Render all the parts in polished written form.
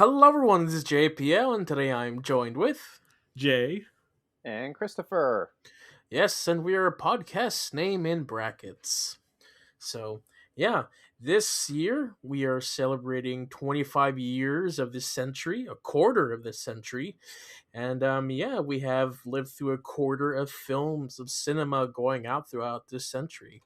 Hello, everyone. This is JPL, and today I'm joined with. Jay. And Christopher. Yes, and we are a podcast name in brackets. So, yeah, this year we are celebrating 25 years of this century, a quarter of this century. And, yeah, we have lived through a quarter of films of cinema going out throughout this century.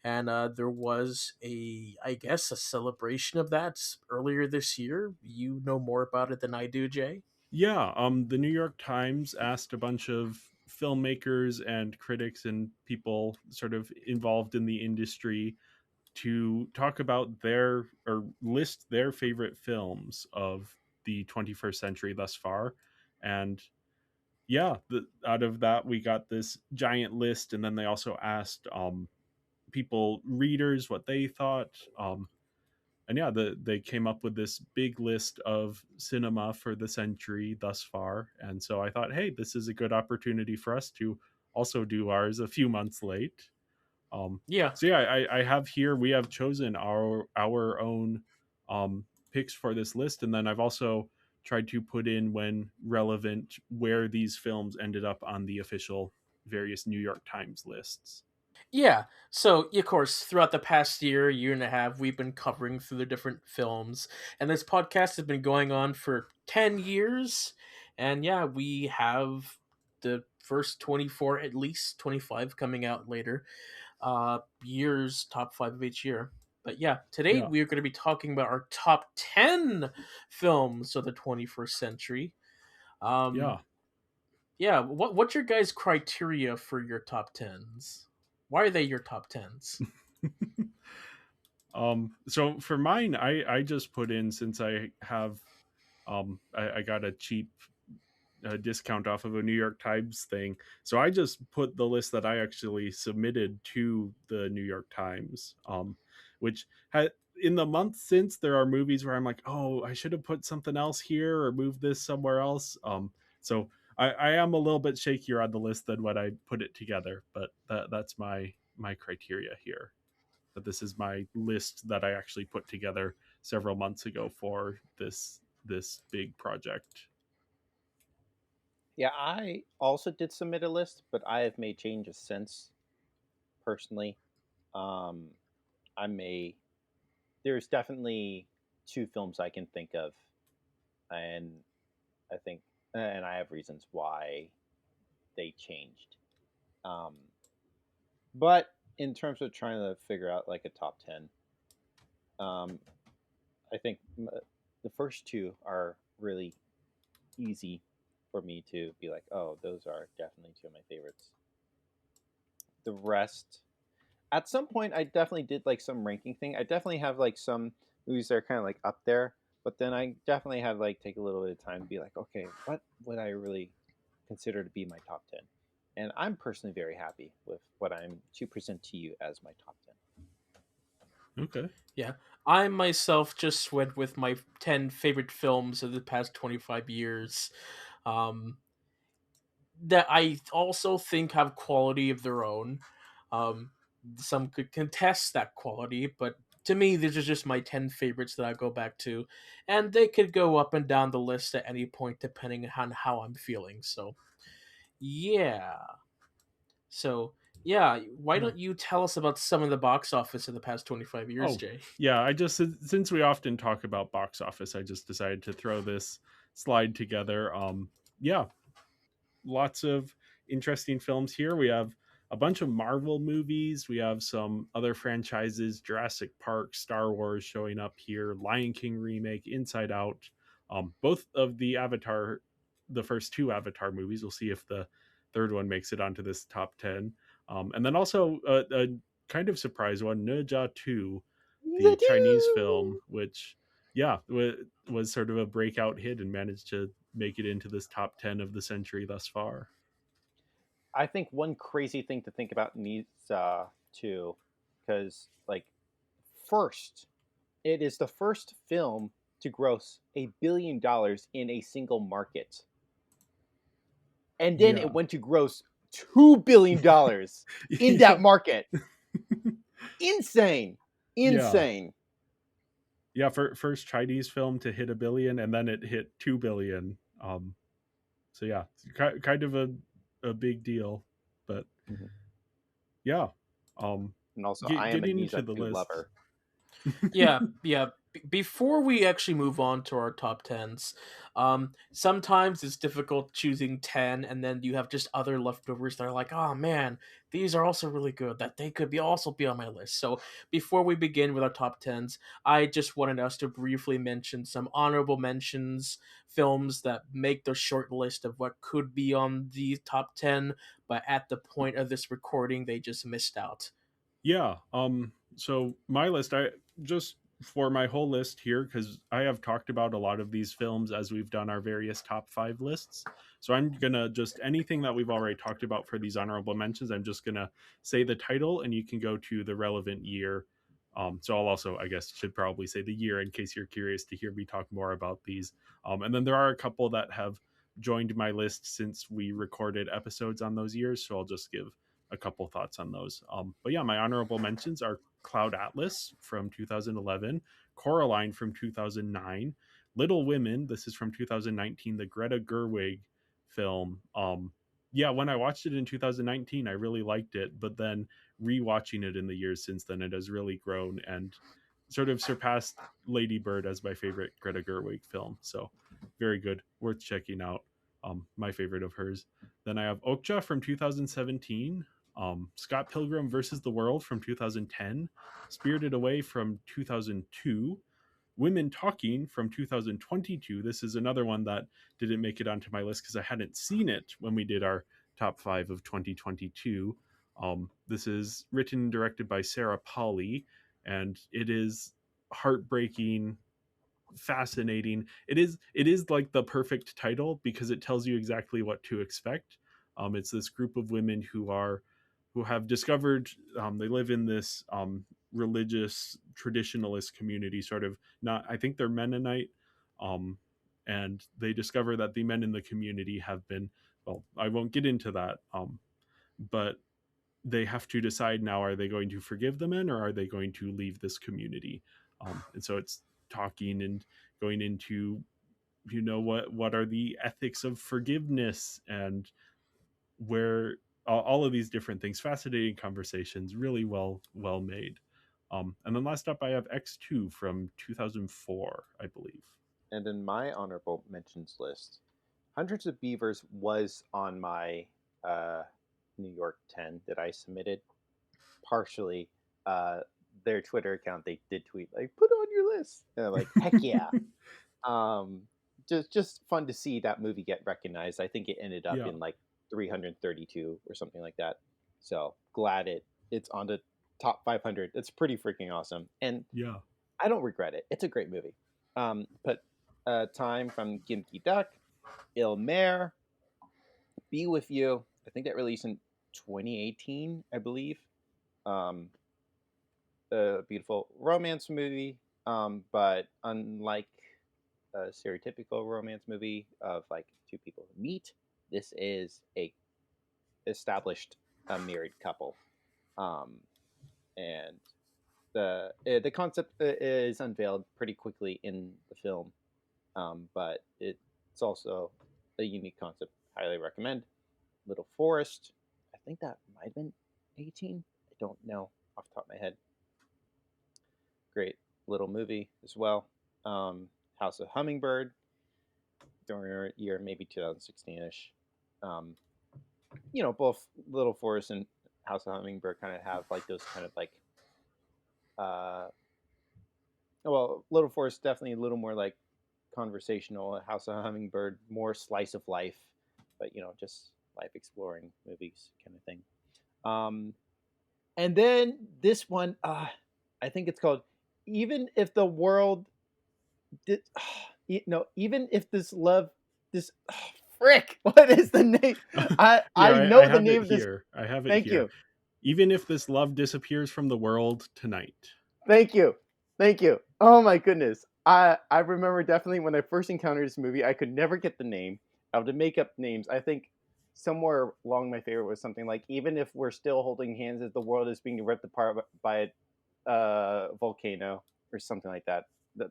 And there was I guess, a celebration of that earlier this year. You know more about it than I do, Jay. Yeah, the New York Times asked a bunch of filmmakers and critics and people sort of involved in the industry to talk about their or list their favorite films of the 21st century thus far. And yeah, out of that we got this giant list, and then they also asked people readers what they thought. And yeah, they came up with this big list of cinema for the century thus far. And so I thought, hey, this is a good opportunity for us to also do ours a few months late. Um, Yeah. so yeah, I have here, we have chosen our own picks for this list, and then I've also tried to put in, when relevant, where these films ended up on the official various New York Times lists. Yeah. So, of course, throughout the past year and a half, we've been covering through the different films, and this podcast has been going on for 10 years. And yeah, we have the first 24, at least 25 coming out later. Years, top 5 of each year. But yeah, today Yeah, we are going to be talking about our top 10 films of the 21st century. Um, yeah. yeah, what's your guys' criteria for your top 10s? Why are they your top 10s? So for mine, I just put in, since I have I got a cheap discount off of a New York Times thing. So I just put the list that I actually submitted to the New York Times, which had, in the month since, there are movies where I'm like, oh, I should have put something else here or moved this somewhere else. So I am a little bit shakier on the list than when I put it together, but that's my criteria here. But this is my list that I actually put together several months ago for this big project. Yeah, I also did submit a list, but I have made changes since. Personally, um, I may. There's definitely two films I can think of, and I think, and I have reasons why they changed. Um, but in terms of trying to figure out like a top 10, um, I think the first two are really easy for me to be like, oh, those are definitely two of my favorites. The rest, at some point, I definitely did like some ranking thing. I definitely have like some movies that are kind of like up there, but then I definitely had like take a little bit of time to be like, okay, what would I really consider to be my top 10? And I'm personally very happy with what I'm to present to you as my top 10. Okay. Yeah, I myself just went with my 10 favorite films of the past 25 years. Um, that I also think have quality of their own. Um, some could contest that quality, but to me, these are just my 10 favorites that I go back to, and they could go up and down the list at any point depending on how I'm feeling. So, yeah. So, yeah, why Yeah. don't you tell us about some of the box office of the past 25 years, Oh, Jay? yeah. I just, since we often talk about box office, I just decided to throw this slide together. Yeah, lots of interesting films here. We have a bunch of Marvel movies. We have some other franchises: Jurassic Park, Star Wars showing up here, Lion King remake, Inside Out. Both of the first two Avatar movies. We'll see if the third one makes it onto this top 10. And then also a kind of surprise one, Ne Zha 2, the Chinese film, which, yeah, was sort of a breakout hit and managed to make it into this top 10 of the century thus far. I think one crazy thing to think about needs too, because like first, it is the first film to gross $1 billion in a single market, and then it Yeah. went to gross $2 billion in that Yep. market. Insane, Yeah. insane. Yeah, first Chinese film to hit 1 billion, and then it hit 2 billion. So yeah, kind of a big deal, but Mhm. yeah, um, And also, I am a getting into the Nizatu list. lover. Yeah, yeah. Before we actually move on to our top tens, sometimes it's difficult choosing 10, and then you have just other leftovers that are like, oh man, these are also really good. That they could be also be on my list. So before we begin with our top tens, I just wanted us to briefly mention some honorable mentions, films that make the short list of what could be on the top 10, but at the point of this recording, they just missed out. Yeah. So my list, I just for my whole list here, because I have talked about a lot of these films as we've done our various top 5 lists. So I'm gonna just anything that we've already talked about for these honorable mentions. I'm just gonna say the title, and you can go to the relevant year. So I'll also, I guess, should probably say the year in case you're curious to hear me talk more about these. And then there are a couple that have joined my list since we recorded episodes on those years. So I'll just give a couple thoughts on those. But yeah, my honorable mentions are Cloud Atlas from 2011, Coraline from 2009, Little Women. This is from 2019, the Greta Gerwig film. Yeah, when I watched it in 2019, I really liked it, but then rewatching it in the years since then, it has really grown and sort of surpassed Lady Bird as my favorite Greta Gerwig film. So very good, worth checking out. My favorite of hers. Then I have Okja from 2017, Scott Pilgrim versus the World from 2010, Spirited Away from 2002, Women Talking from 2022. This is another one that didn't make it onto my list because I hadn't seen it when we did our top 5 of 2022. This is written and directed by Sarah Polley, and it is heartbreaking, fascinating. It is like the perfect title because it tells you exactly what to expect. It's this group of women who have discovered, they live in this religious traditionalist community, sort of, not, I think they're Mennonite, um, and they discover that the men in the community have been, well, I won't get into that, but they have to decide now, are they going to forgive the men or are they going to leave this community? And so it's talking and going into, what are the ethics of forgiveness, and where all of these different things, fascinating conversations, really well made. And then last up I have X2 from 2004, I believe. And in my honorable mentions list, Hundreds of Beavers was on my uh, New York 10 that I submitted. Partially, uh, their Twitter account, they did tweet like, "Put it on your list," and I'm like, "Heck yeah!" Um, just fun to see that movie get recognized. I think it ended up Yeah, in like 332 or something like that. So glad it's on the top 500. It's pretty freaking awesome, and yeah. I don't regret it. It's a great movie. But Time from Gimki Duck, Il Mare, Be With You. I think that released in 2018, I believe. Um, a beautiful romance movie, but unlike a stereotypical romance movie of like two people who meet, this is a established married couple, um, and the concept is unveiled pretty quickly in the film, but it's also a unique concept. Highly recommend. Little Forest. I think that might have been 18. I don't know off the top of my head. Great little movie as well. House of Hummingbird during our year, maybe 2016 ish. Um, both Little Forest and House of Hummingbird kind of have like those kind of like, uh, well, Little Forest definitely a little more like conversational. House of Hummingbird more slice of life, but just life exploring movies kind of thing. Um, and then this one, I think it's called "Even If the World Did." Even if this love, this frick. What is the name? I Here, I know the have it name of this. here. I have it Thank here. you, Even if this love disappears from the world tonight. thank you, thank you. Oh my goodness. I remember definitely when I first encountered this movie, I could never get the name. I would make up names. I think somewhere along my favorite was something like "Even if we're still holding hands as the world is being ripped apart by a volcano" or something like that.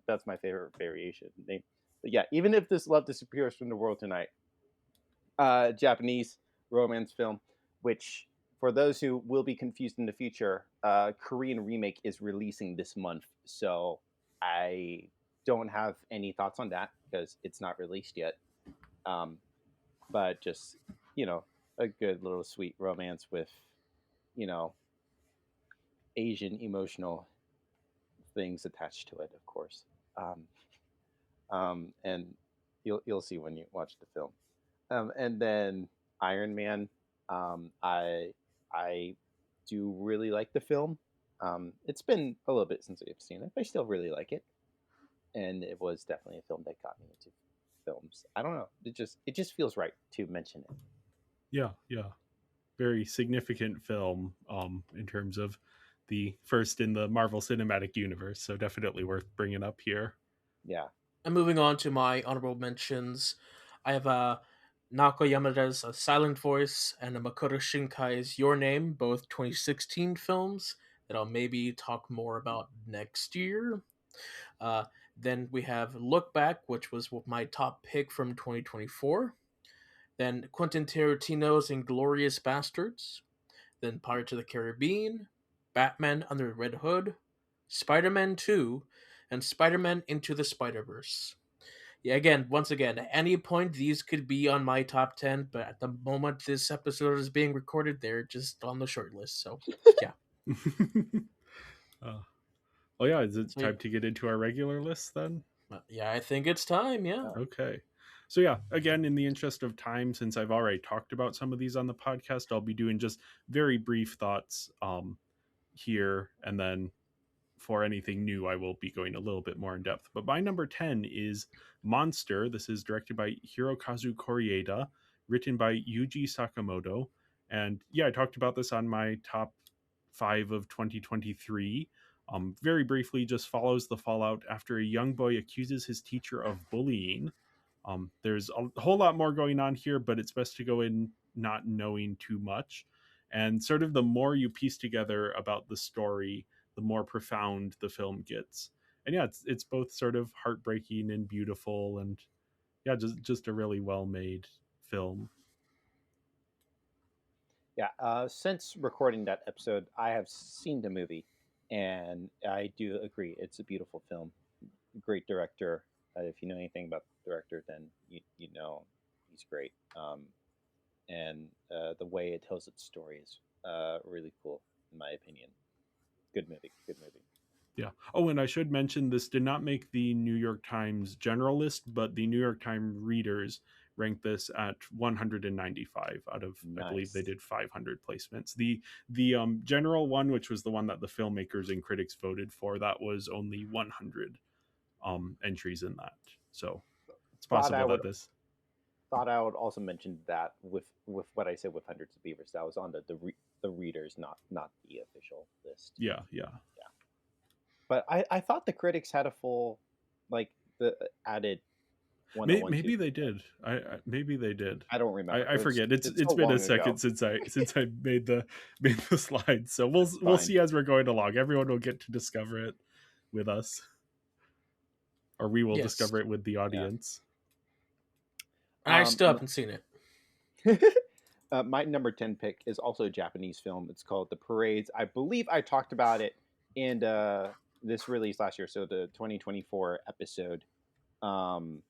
That's my favorite variation name. But yeah, even if this love disappears from the world tonight, Japanese romance film, which for those who will be confused in the future, Korean remake is releasing this month. So I don't have any thoughts on that because it's not released yet. Um, but just a good little sweet romance with you know Asian emotional things attached to it, of course. Um, and you'll see when you watch the film. And then Iron Man, I do really like the film. It's been a little bit since I've seen it, but I still really like it. And it was definitely a film that got me into films. I don't know, it just feels right to mention it. Yeah, yeah. Very significant film in terms of the first in the Marvel Cinematic Universe, so definitely worth bringing up here. Yeah. And moving on to my honorable mentions, I have Naoko Yamada's A Silent Voice and Makoto Shinkai's Your Name, both 2016 films that I'll maybe talk more about next year. Uh, then we have Look Back, which was my top pick from 2024. Then Quentin Tarantino's Inglorious Bastards. Then Pirates of the Caribbean, Batman Under the Red Hood, Spider Man 2, and Spider Man Into the Spider Verse. Yeah, again, once again, at any point these could be on my top 10, but at the moment this episode is being recorded, they're just on the short list. So, yeah. Well, yeah, is it So, time to get into our regular list then? yeah, I think it's time. Yeah. Okay. So, yeah, again, in the interest of time, since I've already talked about some of these on the podcast, I'll be doing just very brief thoughts here. And then for anything new, I will be going a little bit more in depth. But my number 10 is Monster. This is directed by Hirokazu Koreeda, written by Yuji Sakamoto. And yeah, I talked about this on my top 5 of 2023. Very briefly, just follows the fallout after a young boy accuses his teacher of bullying. There's a whole lot more going on here, but it's best to go in not knowing too much. And sort of the more you piece together about the story, the more profound the film gets. And yeah, it's both sort of heartbreaking and beautiful, and yeah, just a really well made film. Yeah. Since recording that episode, I have seen the movie, and I do agree it's a beautiful film. Great director. If you know anything about the director, then you know he's great. And the way it tells its story is really cool, in my opinion. Good movie. Good movie. Yeah. Oh, and I should mention this did not make the New York Times general list, but the New York Times readers ranked this at 195 out of I believe they Nice. did 500 placements. The general one, which was the one that the filmmakers and critics voted for, that was only 100 entries in that. So it's Thought I possible would that this thought I would also mention that with what I said with Hundreds of Beavers, that was on the readers, not the official list. yeah. Yeah. But I thought the critics had a full, like, the added 101 Maybe too. they did. Maybe they did. I don't remember. I forget. It's so been a long second ago. since I made the slide. So we'll It's we'll fine. see as we're going along. Everyone will get to discover it with us, or we will Yes. discover it with the audience. I still Um, haven't seen it. my number 10 pick is also a Japanese film. It's called The Parades. I believe I talked about it in this release last year, so the 2024 episode. Um,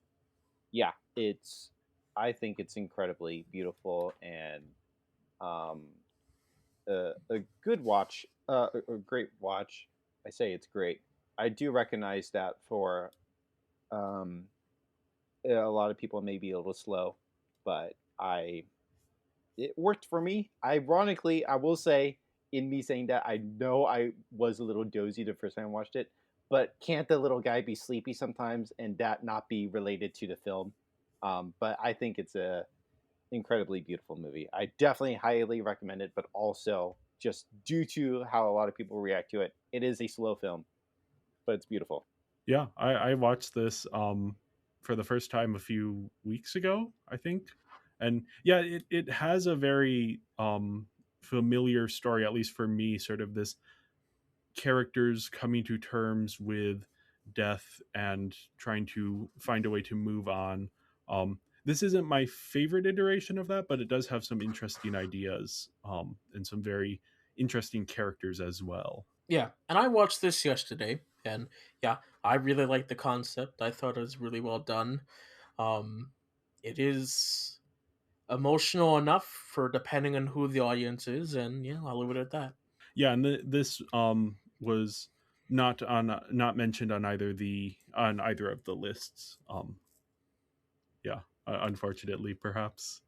yeah, I think it's incredibly beautiful and um, a good watch, a great watch. I say it's great. I do recognize that for um, a lot of people, it may be a little slow, but it worked for me. Ironically, I will say, in me saying that, I know I was a little dozy the first time I watched it, but can't the little guy be sleepy sometimes and that not be related to the film? But I think it's a incredibly beautiful movie. I definitely highly recommend it, but also just due to how a lot of people react to it, it is a slow film, but it's beautiful. Yeah, I watched this for the first time a few weeks ago, I think, and yeah, it has a very familiar story, at least for me. Sort of this characters coming to terms with death and trying to find a way to move on. This isn't my favorite iteration of that, but it does have some interesting ideas, and some very interesting characters as well. Yeah, and I watched this yesterday, and yeah, I really liked the concept. I thought it was really well done. Um, it is emotional enough for depending on who the audience is, and yeah, I'll leave it at that. Yeah, and this was not mentioned on either of the lists. Yeah, unfortunately, perhaps.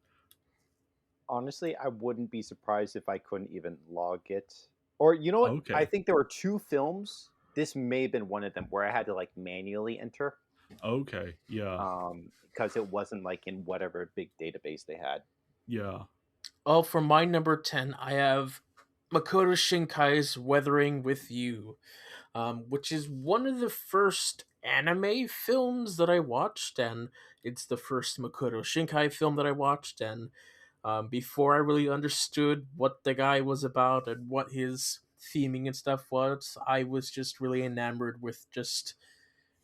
Honestly, I wouldn't be surprised if I couldn't even log it. Or you know what? I Okay. think there were two films. This may have been one of them where I had to like manually enter, Okay. Yeah. because it wasn't like in whatever big database they had. Yeah. Oh, for my number 10, I have Makoto Shinkai's Weathering with You, which is one of the first anime films that I watched, and it's the first Makoto Shinkai film that I watched, and before I really understood what the guy was about and what his theming and stuff was, I was just really enamored with just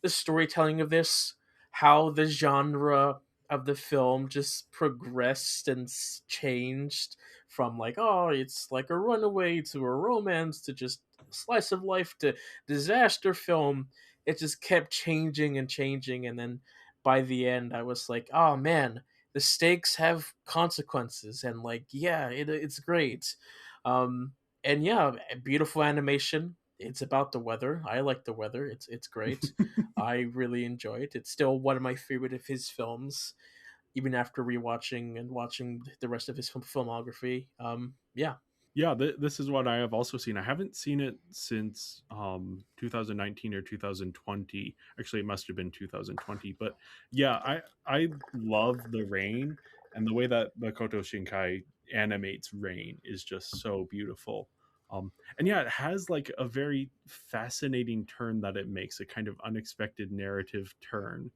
the storytelling of this, how the genre of the film just progressed and changed from like, oh, it's like a runaway to a romance to just slice of life to disaster film. It just kept changing and changing, and then by the end, I was like, oh man, the stakes have consequences, and like, yeah, it's great. Um, and yeah, beautiful animation. It's about the weather. I like the weather. It's great. I really enjoy it. It's still one of my favorite of his films, even after rewatching and watching the rest of his filmography. Yeah. Yeah, this is what I have also seen. I haven't seen it since 2019 or 2020. Actually, it must have been 2020. But yeah, I love the rain, and the way that Makoto Shinkai animates rain is just so beautiful. And yeah, it has like a very fascinating turn that it makes, a kind of unexpected narrative turn,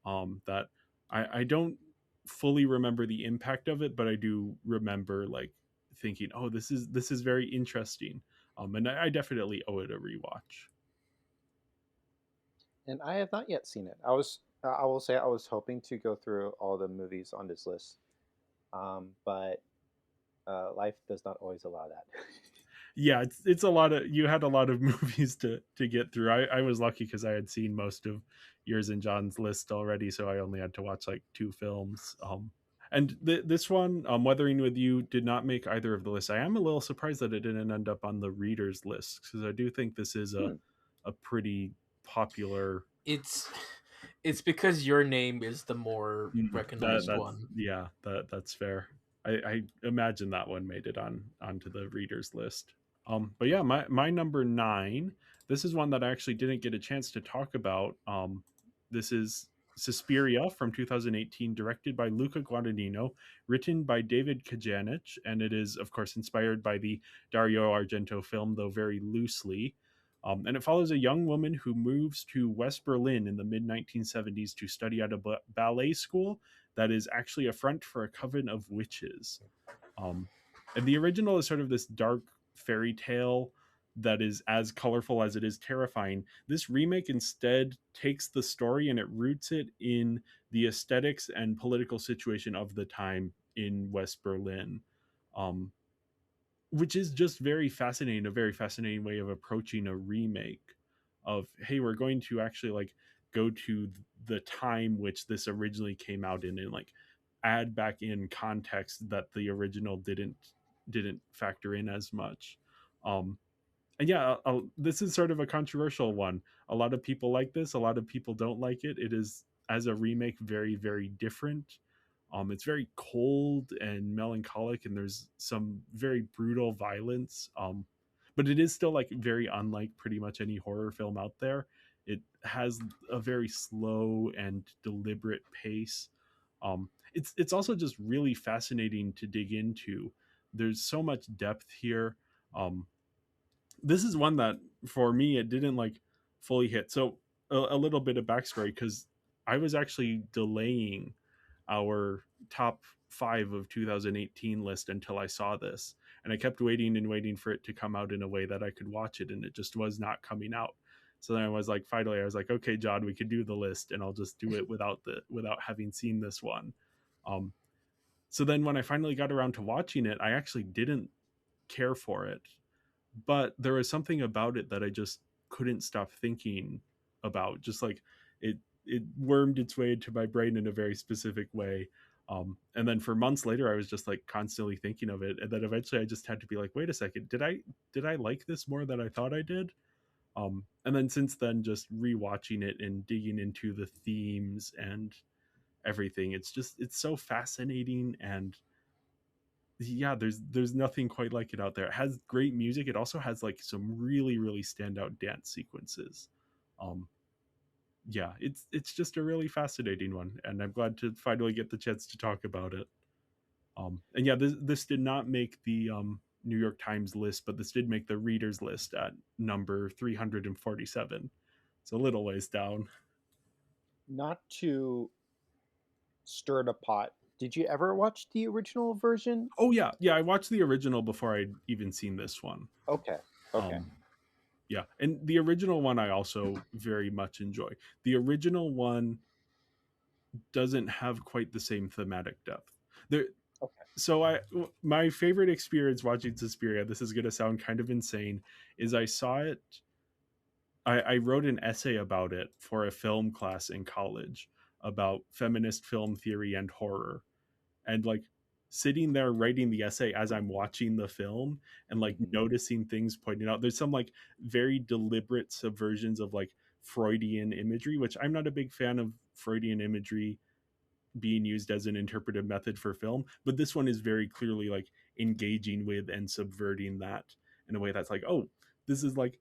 that I don't fully remember the impact of it, but I do remember like thinking, "Oh, this is very interesting," and I definitely owe it a rewatch. And I have not yet seen it. I will say, I was hoping to go through all the movies on this list, but life does not always allow that. Yeah, it's a lot of you had a lot of movies to get through. I was lucky because I had seen most of yours and John's list already, so I only had to watch like two films. And this one, Weathering with You, did not make either of the lists. I am a little surprised that it didn't end up on the readers list because I do think this is Hmm. a pretty popular. It's it's because your name is the more recognized That's one. yeah, that's fair. I imagine that one made it onto the readers list. But yeah, my number 9. This is one that I actually didn't get a chance to talk about. This is Suspiria from 2018, directed by Luca Guadagnino, written by David Kajanich, and it is, of course, inspired by the Dario Argento film, though very loosely. And it follows a young woman who moves to West Berlin in the mid 1970s to study at a ballet school that is actually a front for a coven of witches. Um, and the original is sort of this dark fairy tale that is as colorful as it is terrifying. This remake instead takes the story and it roots it in the aesthetics and political situation of the time in West Berlin. Um, which is just very fascinating, a very fascinating way of approaching a remake of, hey, we're going to actually like go to the time which this originally came out in and like add back in context that the original didn't factor in as much. And yeah, this is sort of a controversial one. A lot of people like this, a lot of people don't like it. It is, as a remake, very very different. It's very cold and melancholic, and there's some very brutal violence. But it is still like very unlike pretty much any horror film out there. It has a very slow and deliberate pace. It's also just really fascinating to dig into. There's so much depth here. This is one that for me it didn't like fully hit. So a little bit of backstory, because I was actually delaying our top 5 of 2018 list until I saw this, and I kept waiting and waiting for it to come out in a way that I could watch it, and it just was not coming out. So then I was like, finally, I was like, okay, John, we can do the list, and I'll just do it without having seen this one. Um, so then when I finally got around to watching it, I actually didn't care for it, but there was something about it that I just couldn't stop thinking about. Just like it wormed its way into my brain in a very specific way. And then for months later, I was just like constantly thinking of it, and then eventually I just had to be like, wait a second, did I like this more than I thought I did? And then since then, just rewatching it and digging into the themes and everything, it's so fascinating. And yeah, there's nothing quite like it out there. It has great music. It also has like some really really standout dance sequences. um yeah, it's just a really fascinating one, and I'm glad to finally get the chance to talk about it. And yeah, this did not make the New York Times list, but this did make the readers list at number 347. It's a little ways down. Not to stir the pot, did you ever watch the original version? Oh yeah, I watched the original before I'd even seen this one. Okay. Okay. Yeah, and the original one I also very much enjoy. The original one doesn't have quite the same thematic depth. There, Okay. so my favorite experience watching Suspiria, this is going to sound kind of insane, is I saw it. I wrote an essay about it for a film class in college about feminist film theory and horror, and like sitting there writing the essay as I'm watching the film and like Mhm. noticing things pointed out. There's some like very deliberate subversions of like Freudian imagery, which I'm not a big fan of Freudian imagery being used as an interpretive method for film, but this one is very clearly like engaging with and subverting that in a way that's like, oh, this is like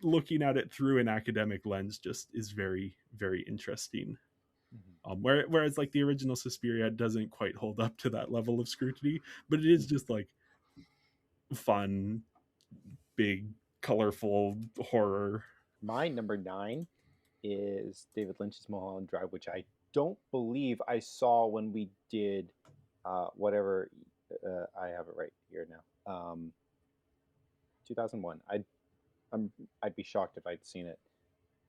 looking at it through an academic lens just is very very interesting. Mhm. Whereas like the original Suspiria doesn't quite hold up to that level of scrutiny, but it is just like fun, big, colorful horror. My number 9 is David Lynch's Mulholland Drive, which I don't believe I saw when we did whatever. I have it right here now. 2001. I'd be shocked if I'd seen it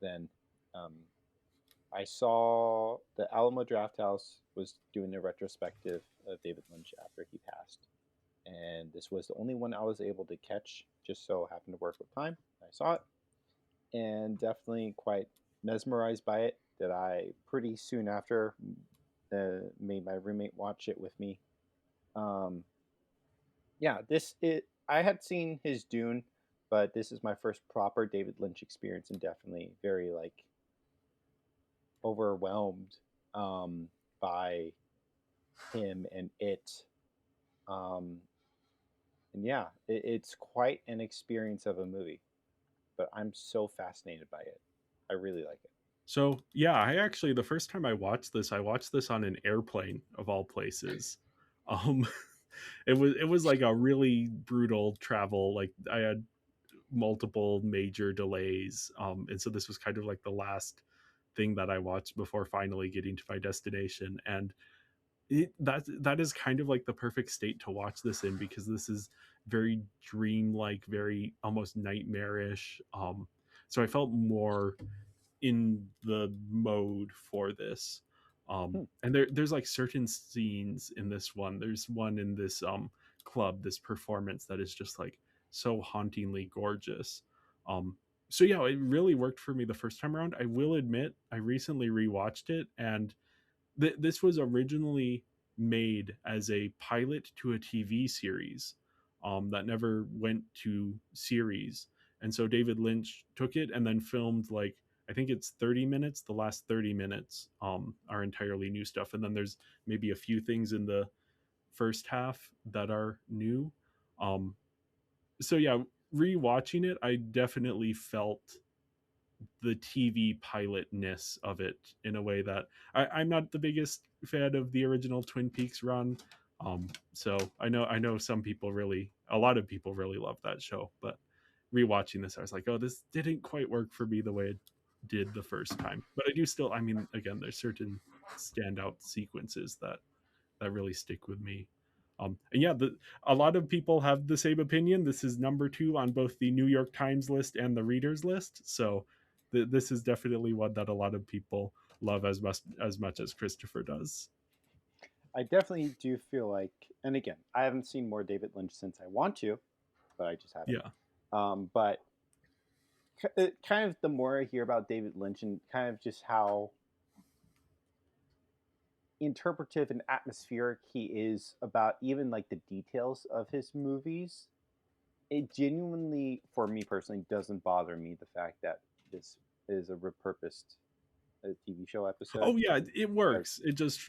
then. Um, I saw the Alamo Drafthouse was doing a retrospective of David Lynch after he passed, and this was the only one I was able to catch. Just so happened to work with time. I saw it, and definitely quite mesmerized by it. That I pretty soon after made my roommate watch it with me. Um, yeah, this it. I had seen his Dune, but this is my first proper David Lynch experience, and definitely very like overwhelmed by him and it. Um, and yeah, it's quite an experience of a movie, but I'm so fascinated by it. I really like it. So yeah, I actually the first time I watched this on an airplane of all places. Um, it was like a really brutal travel. Like I had multiple major delays, and so this was kind of like the last thing that I watched before finally getting to my destination. And that is kind of like the perfect state to watch this in, because this is very dreamlike, very almost nightmarish. So I felt more in the mode for this. Hmm. And there's like certain scenes in this one. There's one in this club, this performance that is just like so hauntingly gorgeous. Um, so yeah, it really worked for me the first time around. I will admit, I recently rewatched it, and this was originally made as a pilot to a TV series that never went to series. And so David Lynch took it and then filmed like, I think it's 30 minutes. The last 30 minutes are entirely new stuff. And then there's maybe a few things in the first half that are new. Um, so yeah, rewatching it, I definitely felt the TV pilotness of it in a way that I'm not the biggest fan of the original Twin Peaks run. So I know a lot of people really love that show, but rewatching this, I was like, oh, this didn't quite work for me the way it did the first time. But I do still, I mean, again, there's certain standout sequences that really stick with me. And yeah, a lot of people have the same opinion. This is number 2 on both the New York Times list and the Reader's list. So this is definitely one that a lot of people love as much as Christopher does. I definitely do feel like, and again, I haven't seen more David Lynch since I want to, but I just haven't. Yeah. But kind of the more I hear about David Lynch and kind of just how interpretive and atmospheric he is about even like the details of his movies, it genuinely, for me personally, doesn't bother me the fact that this is a repurposed TV show episode. Oh yeah, it works. It just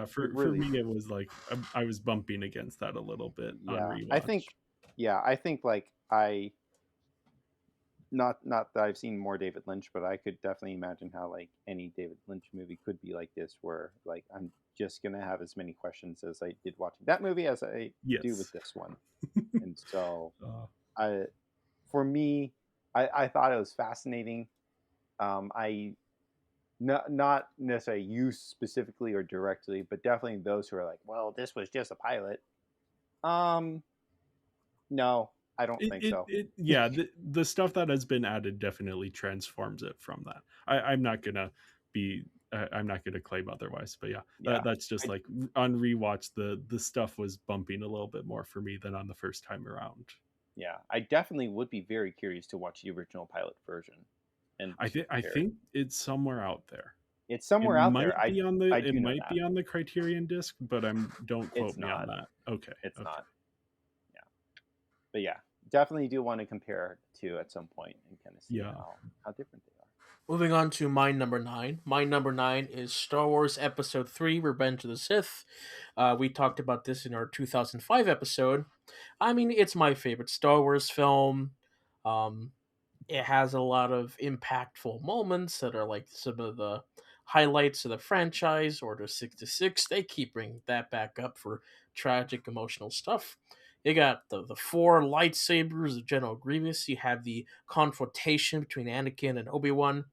for really, me it was like I was bumping against that a little bit on rewatch. I think like not that I've seen more David Lynch, but I could definitely imagine how like any David Lynch movie could be like this, where like I'm just gonna have as many questions as I did watching that movie as I do with this one. And so for me, I thought it was fascinating. I not necessarily you specifically or directly, but definitely those who are like, well, this was just a pilot. No, I don't think so. Yeah, the stuff that has been added definitely transforms it from that. I'm not gonna claim otherwise, but that's just like on rewatch the stuff was bumping a little bit more for me than on the first time around. Yeah, I definitely would be very curious to watch the original pilot version. And I think it's somewhere out there. It's somewhere out there. It might be on the Criterion disc, but don't quote me on that. Okay, it's not. Yeah, but yeah, definitely do want to compare to at some point and kind of see how different they are. Moving on to my number 9. My number 9 is Star Wars Episode 3, Revenge of the Sith. We talked about this in our 2005 episode. I mean, it's my favorite Star Wars film. It has a lot of impactful moments that are like some of the highlights of the franchise. Order 66, they keep bringing that back up for tragic, emotional stuff. You got the 4 lightsabers of General Grievous. You have the confrontation between Anakin and Obi-Wan.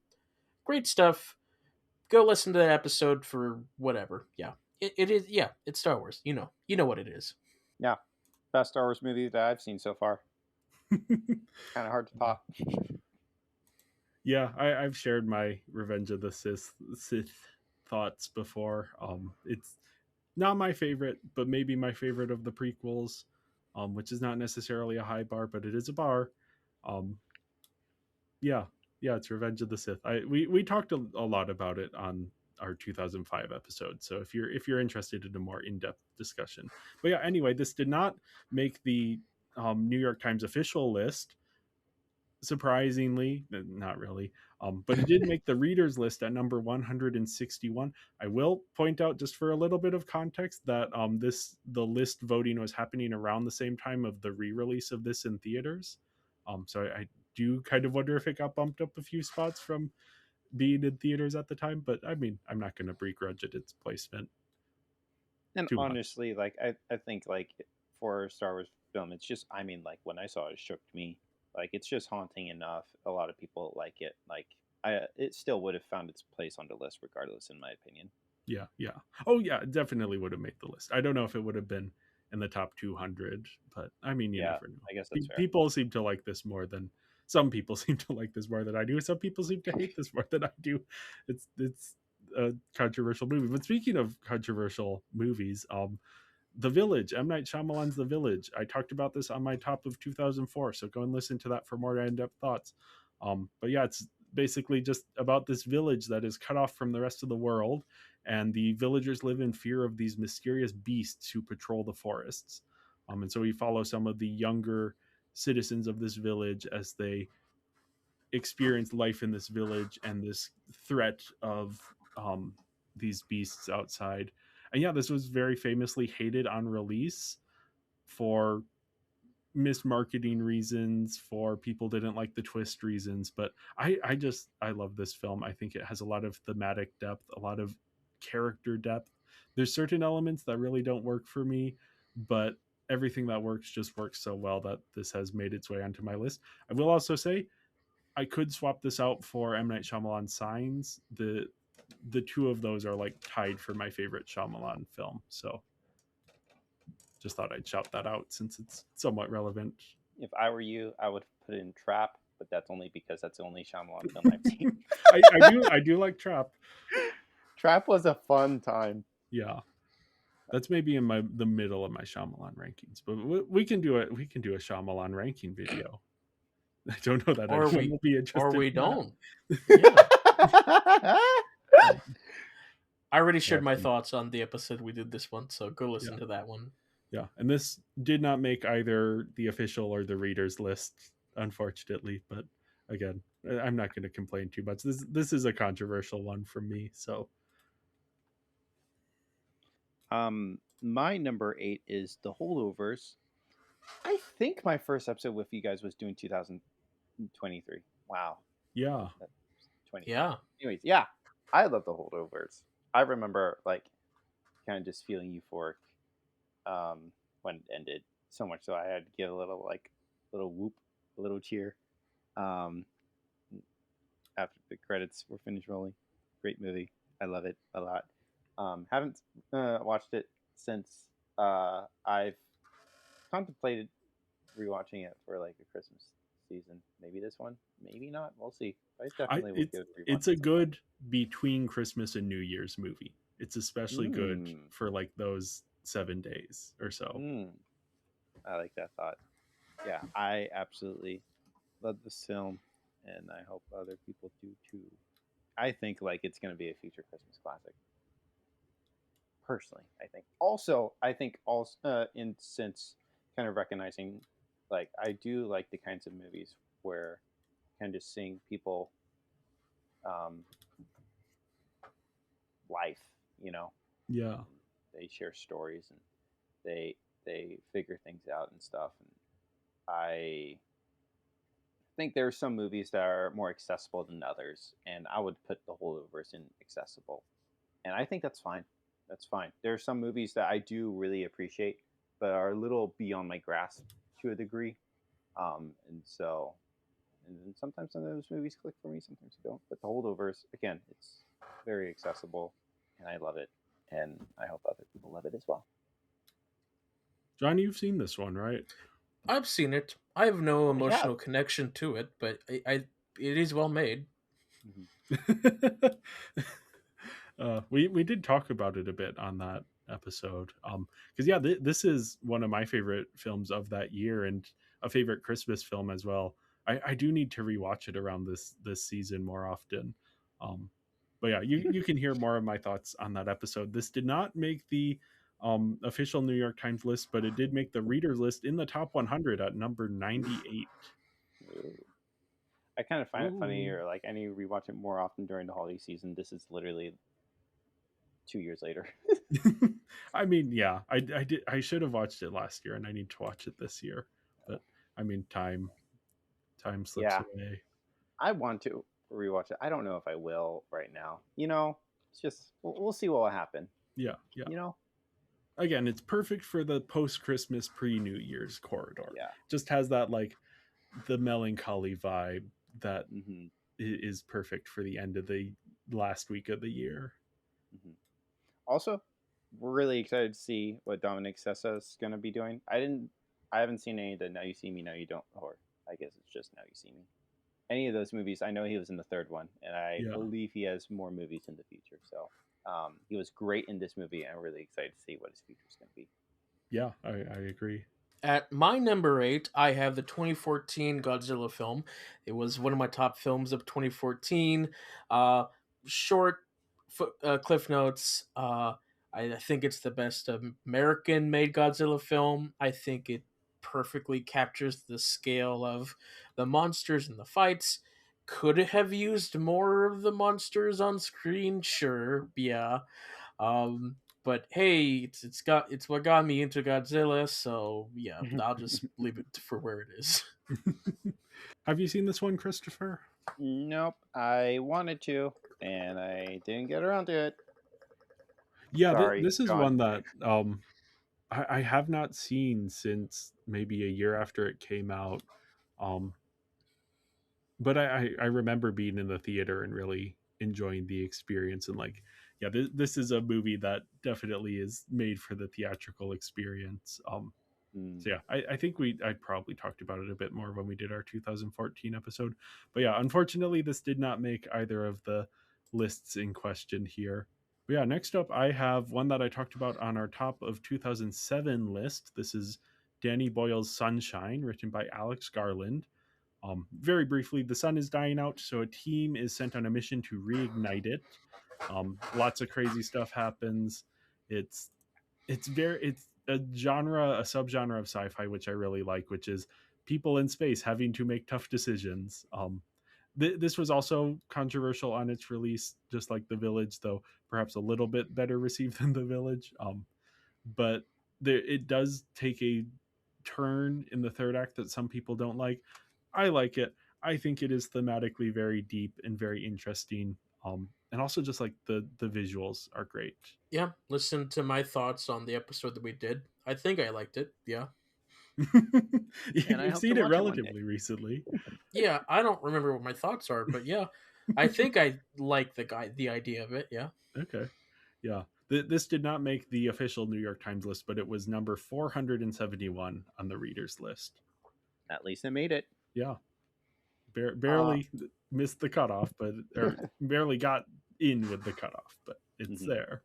Great stuff. Go listen to that episode for whatever. Yeah, it is. Yeah, it's Star Wars. You know what it is. Yeah, best Star Wars movie that I've seen so far. Kind of hard to top. Yeah, I've shared my Revenge of the Sith thoughts before. It's not my favorite, but maybe my favorite of the prequels, which is not necessarily a high bar, but it is a bar. Yeah, it's Revenge of the Sith. We talked a lot about it on our 2005 episode, so if you're interested in a more in-depth discussion. But yeah, anyway, this did not make the New York Times official list. Surprisingly, not really, but it did make the readers list at number 161. I will point out, just for a little bit of context, that the list voting was happening around the same time of the re-release of this in theaters. So I do kind of wonder if it got bumped up a few spots from being in theaters at the time, but I mean, I'm not going to begrudge it its placement. And honestly, like I think like for a Star Wars film, it's just, I mean, like when I saw it, it shook me. Like it's just haunting enough. A lot of people like it. Like it still would have found its place on the list regardless, in my opinion. Yeah. Oh yeah, it definitely would have made the list. I don't know if it would have been in the top 200, but I mean, you never know. I guess that's fair. People seem to like this more than some people seem to like this more than I do. Some people seem to hate this more than I do. It's a controversial movie. But speaking of controversial movies, The Village, M. Night Shyamalan's The Village. I talked about this on my top of 2004, so go and listen to that for more in-depth thoughts. But yeah, it's basically just about this village that is cut off from the rest of the world, and the villagers live in fear of these mysterious beasts who patrol the forests. And so we follow some of the younger citizens of this village as they experience life in this village and this threat of these beasts outside. And yeah, this was very famously hated on release for mismarketing reasons, for people didn't like the twist reasons, but I love this film. I think it has a lot of thematic depth, a lot of character depth. There's certain elements that really don't work for me, but everything that works just works so well that this has made its way onto my list. I will also say I could swap this out for M. Night Shyamalan Signs. The two of those are like tied for my favorite Shyamalan film. So just thought I'd shout that out since it's somewhat relevant. If I were you, I would put in Trap, but that's only because that's the only Shyamalan film I've seen. I do like Trap. Trap was a fun time. Yeah, that's maybe in the middle of my Shyamalan rankings, but we can do it. We can do a Shyamalan ranking video. I don't know that anyone will be interested. Or we in don't. Yeah. I already shared my thoughts on the episode we did this one, so go listen to that one. Yeah, and this did not make either the official or the readers list, unfortunately. But again, I'm not going to complain too much. This is a controversial one for me. So, my number 8 is The Holdovers. I think my first episode with you guys was doing 2023. Wow. Yeah. 20. Yeah. Anyways, yeah, I love The Holdovers. I remember like kind of just feeling euphoric when it ended, so much so I had to give a little whoop, a little cheer after the credits were finished rolling. Great movie. I love it a lot. Haven't watched it since. I've contemplated rewatching it for like a Christmas season. Maybe this one, maybe not. We'll see. I definitely will give it. It's a good between Christmas and New Year's movie. It's especially good for like those 7 days or so. I like that thought. Yeah, I absolutely love this film, and I hope other people do too. I think like it's going to be a future Christmas classic. Personally, I think. Also, in sense, kind of recognizing, like I do like the kinds of movies where kind of seeing people, life, you know. Yeah. They share stories and they figure things out and stuff. And I think there are some movies that are more accessible than others, and I would put The Holdovers in accessible. And I think that's fine. That's fine. There are some movies that I do really appreciate, but are a little beyond my grasp to a degree. And sometimes some of those movies click for me, sometimes they don't. But The Holdovers, again, it's very accessible, and I love it. And I hope other people love it as well. John, you've seen this one, right? I've seen it. I have no emotional connection to it, but it is well made. We did talk about it a bit on that episode. Because this is one of my favorite films of that year, and a favorite Christmas film as well. I do need to rewatch it around this season more often. But yeah, you can hear more of my thoughts on that episode. This did not make the official New York Times list, but it did make the readers list in the top 100 at number 98. I kind of find it funny, or like I need to rewatch it more often during the holiday season. This is literally 2 years later. I mean, yeah, I should have watched it last year, and I need to watch it this year. But I mean, time slips away. I want to rewatch it. I don't know if I will right now. You know, it's just we'll see what will happen. Yeah. You know, again, it's perfect for the post-Christmas, pre-New Year's corridor. Yeah, just has that like the melancholy vibe that is perfect for the end of the last week of the year. Also, we're really excited to see what Dominic Sessa is going to be doing. I haven't seen any of the Now You See Me, Now You Don't, or I guess it's just Now You See Me. Any of those movies, I know he was in the third one, and I believe he has more movies in the future. So he was great in this movie, and I'm really excited to see what his future is going to be. Yeah, I agree. At my number 8, I have the 2014 Godzilla film. It was one of my top films of 2014. Short cliff notes. I think it's the best American-made Godzilla film. I think it perfectly captures the scale of the monsters and the fights. Could it have used more of the monsters on screen? Sure, yeah. But hey, it's what got me into Godzilla, so yeah, I'll just leave it for where it is. Have you seen this one, Christopher? Nope, I wanted to, and I didn't get around to it. Yeah, sorry, this is John. One that I have not seen since maybe a year after it came out. But I remember being in the theater and really enjoying the experience and like yeah, this is a movie that definitely is made for the theatrical experience. Mm. So yeah, I think I probably talked about it a bit more when we did our 2014 episode. But yeah, unfortunately, this did not make either of the lists in question here. But yeah, next up, I have one that I talked about on our top of 2007 list. This is Danny Boyle's Sunshine, written by Alex Garland. Very briefly, the sun is dying out, so a team is sent on a mission to reignite it. Lots of crazy stuff happens. It's it's a subgenre of sci-fi which I really like, which is people in space having to make tough decisions. This was also controversial on its release, just like The Village, though perhaps a little bit better received than The Village. But it does take a turn in the third act that some people don't like. I like it. I think it is thematically very deep and very interesting. And also just like the visuals are great. Yeah, listen to my thoughts on the episode that we did. I think I liked it. Yeah. And I You've hope to seen it watch it one day. relatively recently. Yeah, I don't remember what my thoughts are, but yeah, I think I like the idea of it. Yeah. Okay. Yeah. This did not make the official New York Times list, but it was number 471 on the readers list. At least I made it. Yeah. Barely missed the cutoff, or barely got in with the cutoff, but it's there.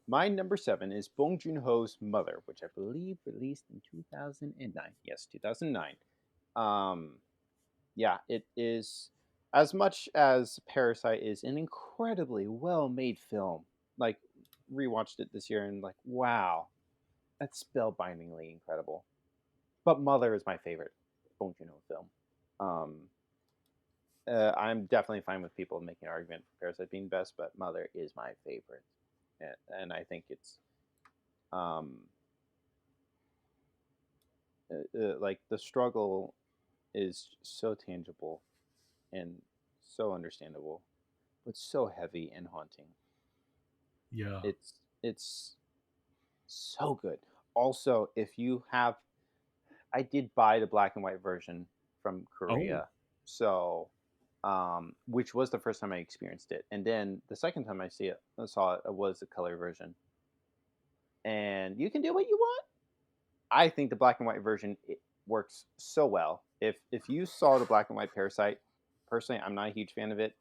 My number 7 is Bong Joon-ho's Mother, which I believe released in 2009. Yes, 2009. Yeah, it is, as much as Parasite is an incredibly well-made film. Like, rewatched it this year and like, wow, that's spellbindingly incredible. But Mother is my favorite Bong Joon-ho film. I'm definitely fine with people making an argument for Parasite being best, but Mother is my favorite, and I think it's like the struggle is so tangible and so understandable, but so heavy and haunting. Yeah. It's so good. Also, if you have, I did buy the black and white version from Korea, so which was the first time I experienced it, and then the second time I saw it was the color version. And you can do what you want. I think the black and white version it works so well. If you saw the black and white Parasite, personally, I'm not a huge fan of it,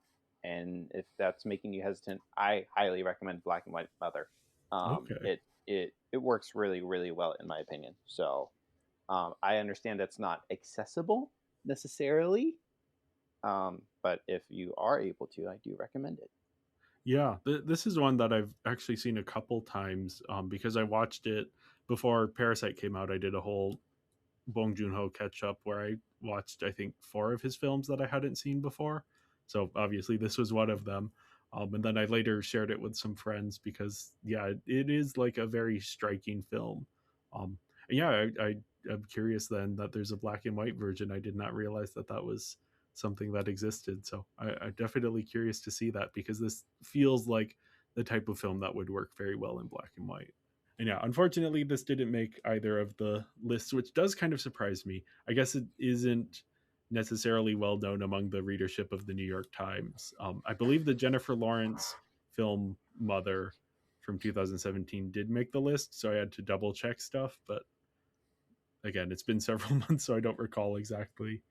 and if that's making you hesitant, I highly recommend black and white Mother. Okay. It works really really well in my opinion. So I understand that's not accessible necessarily, but if you are able to, I do recommend it. Yeah, this is one that I've actually seen a couple times because I watched it before Parasite came out. I did a whole Bong Joon Ho catch up where I watched, I think, 4 of his films that I hadn't seen before. So obviously, this was one of them. And then I later shared it with some friends because, yeah, it is like a very striking film. And yeah, I'm curious then that there's a black and white version. I did not realize that was something that existed. So I'm definitely curious to see that because this feels like the type of film that would work very well in black and white. And yeah, unfortunately, this didn't make either of the lists, which does kind of surprise me. I guess it isn't necessarily well known among the readership of the New York Times. I believe the Jennifer Lawrence film Mother from 2017 did make the list, so I had to double check stuff. But again, it's been several months, so I don't recall exactly.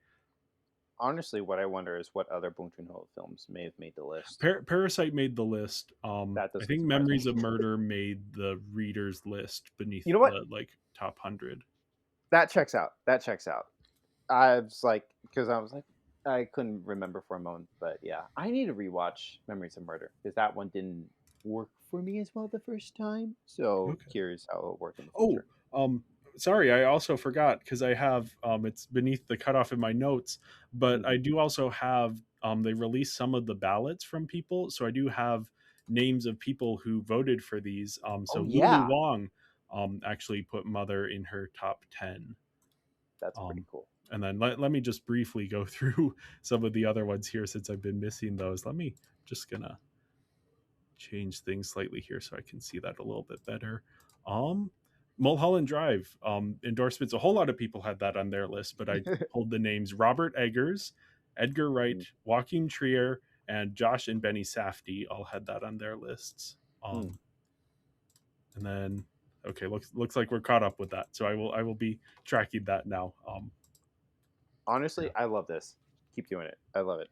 Honestly, what I wonder is what other Bong Joon-ho films may have made the list. Parasite made the list. I think Memories of Murder made the readers list beneath the like top 100. That checks out. I was like, I couldn't remember for a moment, but yeah, I need to rewatch Memories of Murder because that one didn't work for me as well the first time. So curious how it'll work in the future. Sorry, I also forgot because I have it's beneath the cutoff in my notes, but I do also have they released some of the ballots from people, so I do have names of people who voted for these. So Lulu Wong actually put Mother in her top 10. That's pretty cool. And then let me just briefly go through some of the other ones here since I've been missing those. Let me just gonna change things slightly here so I can see that a little bit better. Mulholland Drive endorsements. A whole lot of people had that on their list, but I pulled the names Robert Eggers, Edgar Wright, Joaquin Trier, and Josh and Benny Safdie all had that on their lists. Hmm. And then okay, looks like we're caught up with that. So I will be tracking that now. Honestly, Yeah. I love this. Keep doing it. I love it.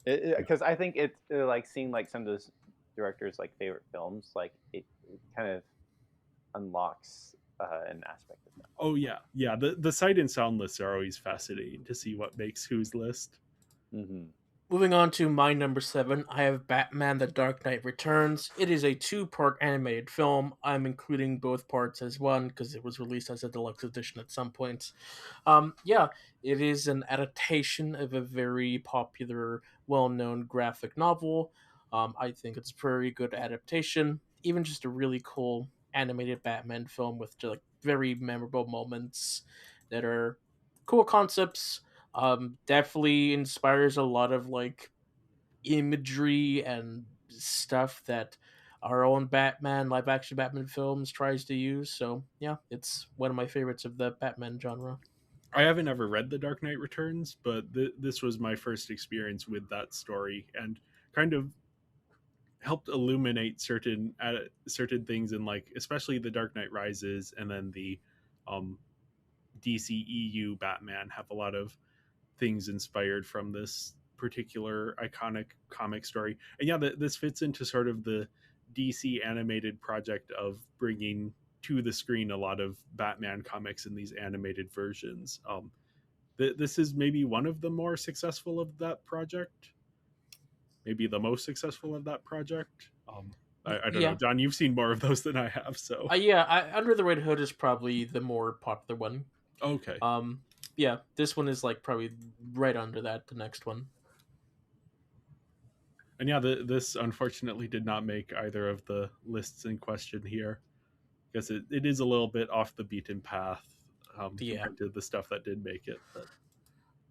Yeah. Because I think it's like seeing like some of those directors like favorite films, like it kind of unlocks an aspect of Oh yeah, yeah. The sight and sound lists are always fascinating to see what makes whose list. them. Hmm. Moving on to my number 7, I have Batman The Dark Knight Returns. It is a 2-part animated film. I'm including both parts as one because it was released as a deluxe edition at some point. Yeah, it is an adaptation of a very popular, well known graphic novel. I think it's a very good adaptation. Even just a really cool animated Batman film with just, like, very memorable moments that are cool concepts. Definitely inspires a lot of like imagery and stuff that our own Batman live action Batman films tries to use. So yeah, it's one of my favorites of the Batman genre. I haven't ever read The Dark Knight Returns, but this was my first experience with that story, and kind of helped illuminate certain things in, like, especially The Dark Knight Rises, and then the um, DCEU Batman have a lot of things inspired from this particular iconic comic story. And yeah, this fits into sort of the DC animated project of bringing to the screen a lot of Batman comics in these animated versions. This is maybe one of the more successful of that project, maybe the most successful of that project. I don't know, Yeah, John, you've seen more of those than I have, so yeah. Under the Red Hood is probably the more popular one. okay. Um, yeah, this one is like probably right under that. The next one. And yeah, this unfortunately did not make either of the lists in question here, because it is a little bit off the beaten path Yeah, compared to the stuff that did make it. But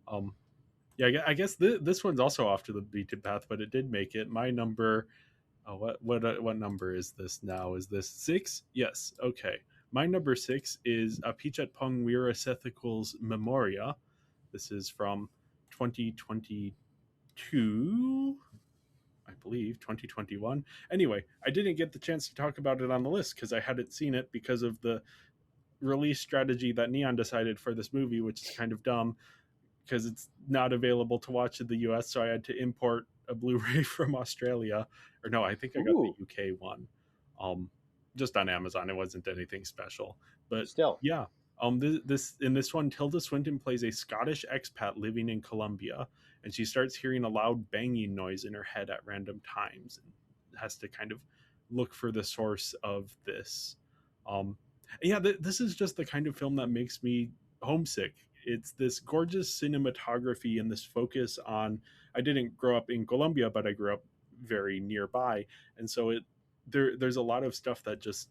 um, yeah, I guess this one's also off to the beaten path, but it did make it. My number, oh, what number is this now? Is this 6? Yes. Okay. My number 6 is Apichatpong Weerasethakul's Memoria. This is from 2022. I believe 2021. Anyway, I didn't get the chance to talk about it on the list because I hadn't seen it because of the release strategy that Neon decided for this movie, which is kind of dumb because it's not available to watch in the US. So I had to import a Blu-ray from Australia, or no, I think I got the Ooh, UK one, um, just on Amazon. It wasn't anything special, but still. yeah. This in this one, Tilda Swinton plays a Scottish expat living in Colombia, and she starts hearing a loud banging noise in her head at random times, and has to kind of look for the source of this. Um, and yeah, this is just the kind of film that makes me homesick. It's this gorgeous cinematography and this focus on. I didn't grow up in Colombia, but I grew up very nearby, and so there's a lot of stuff that just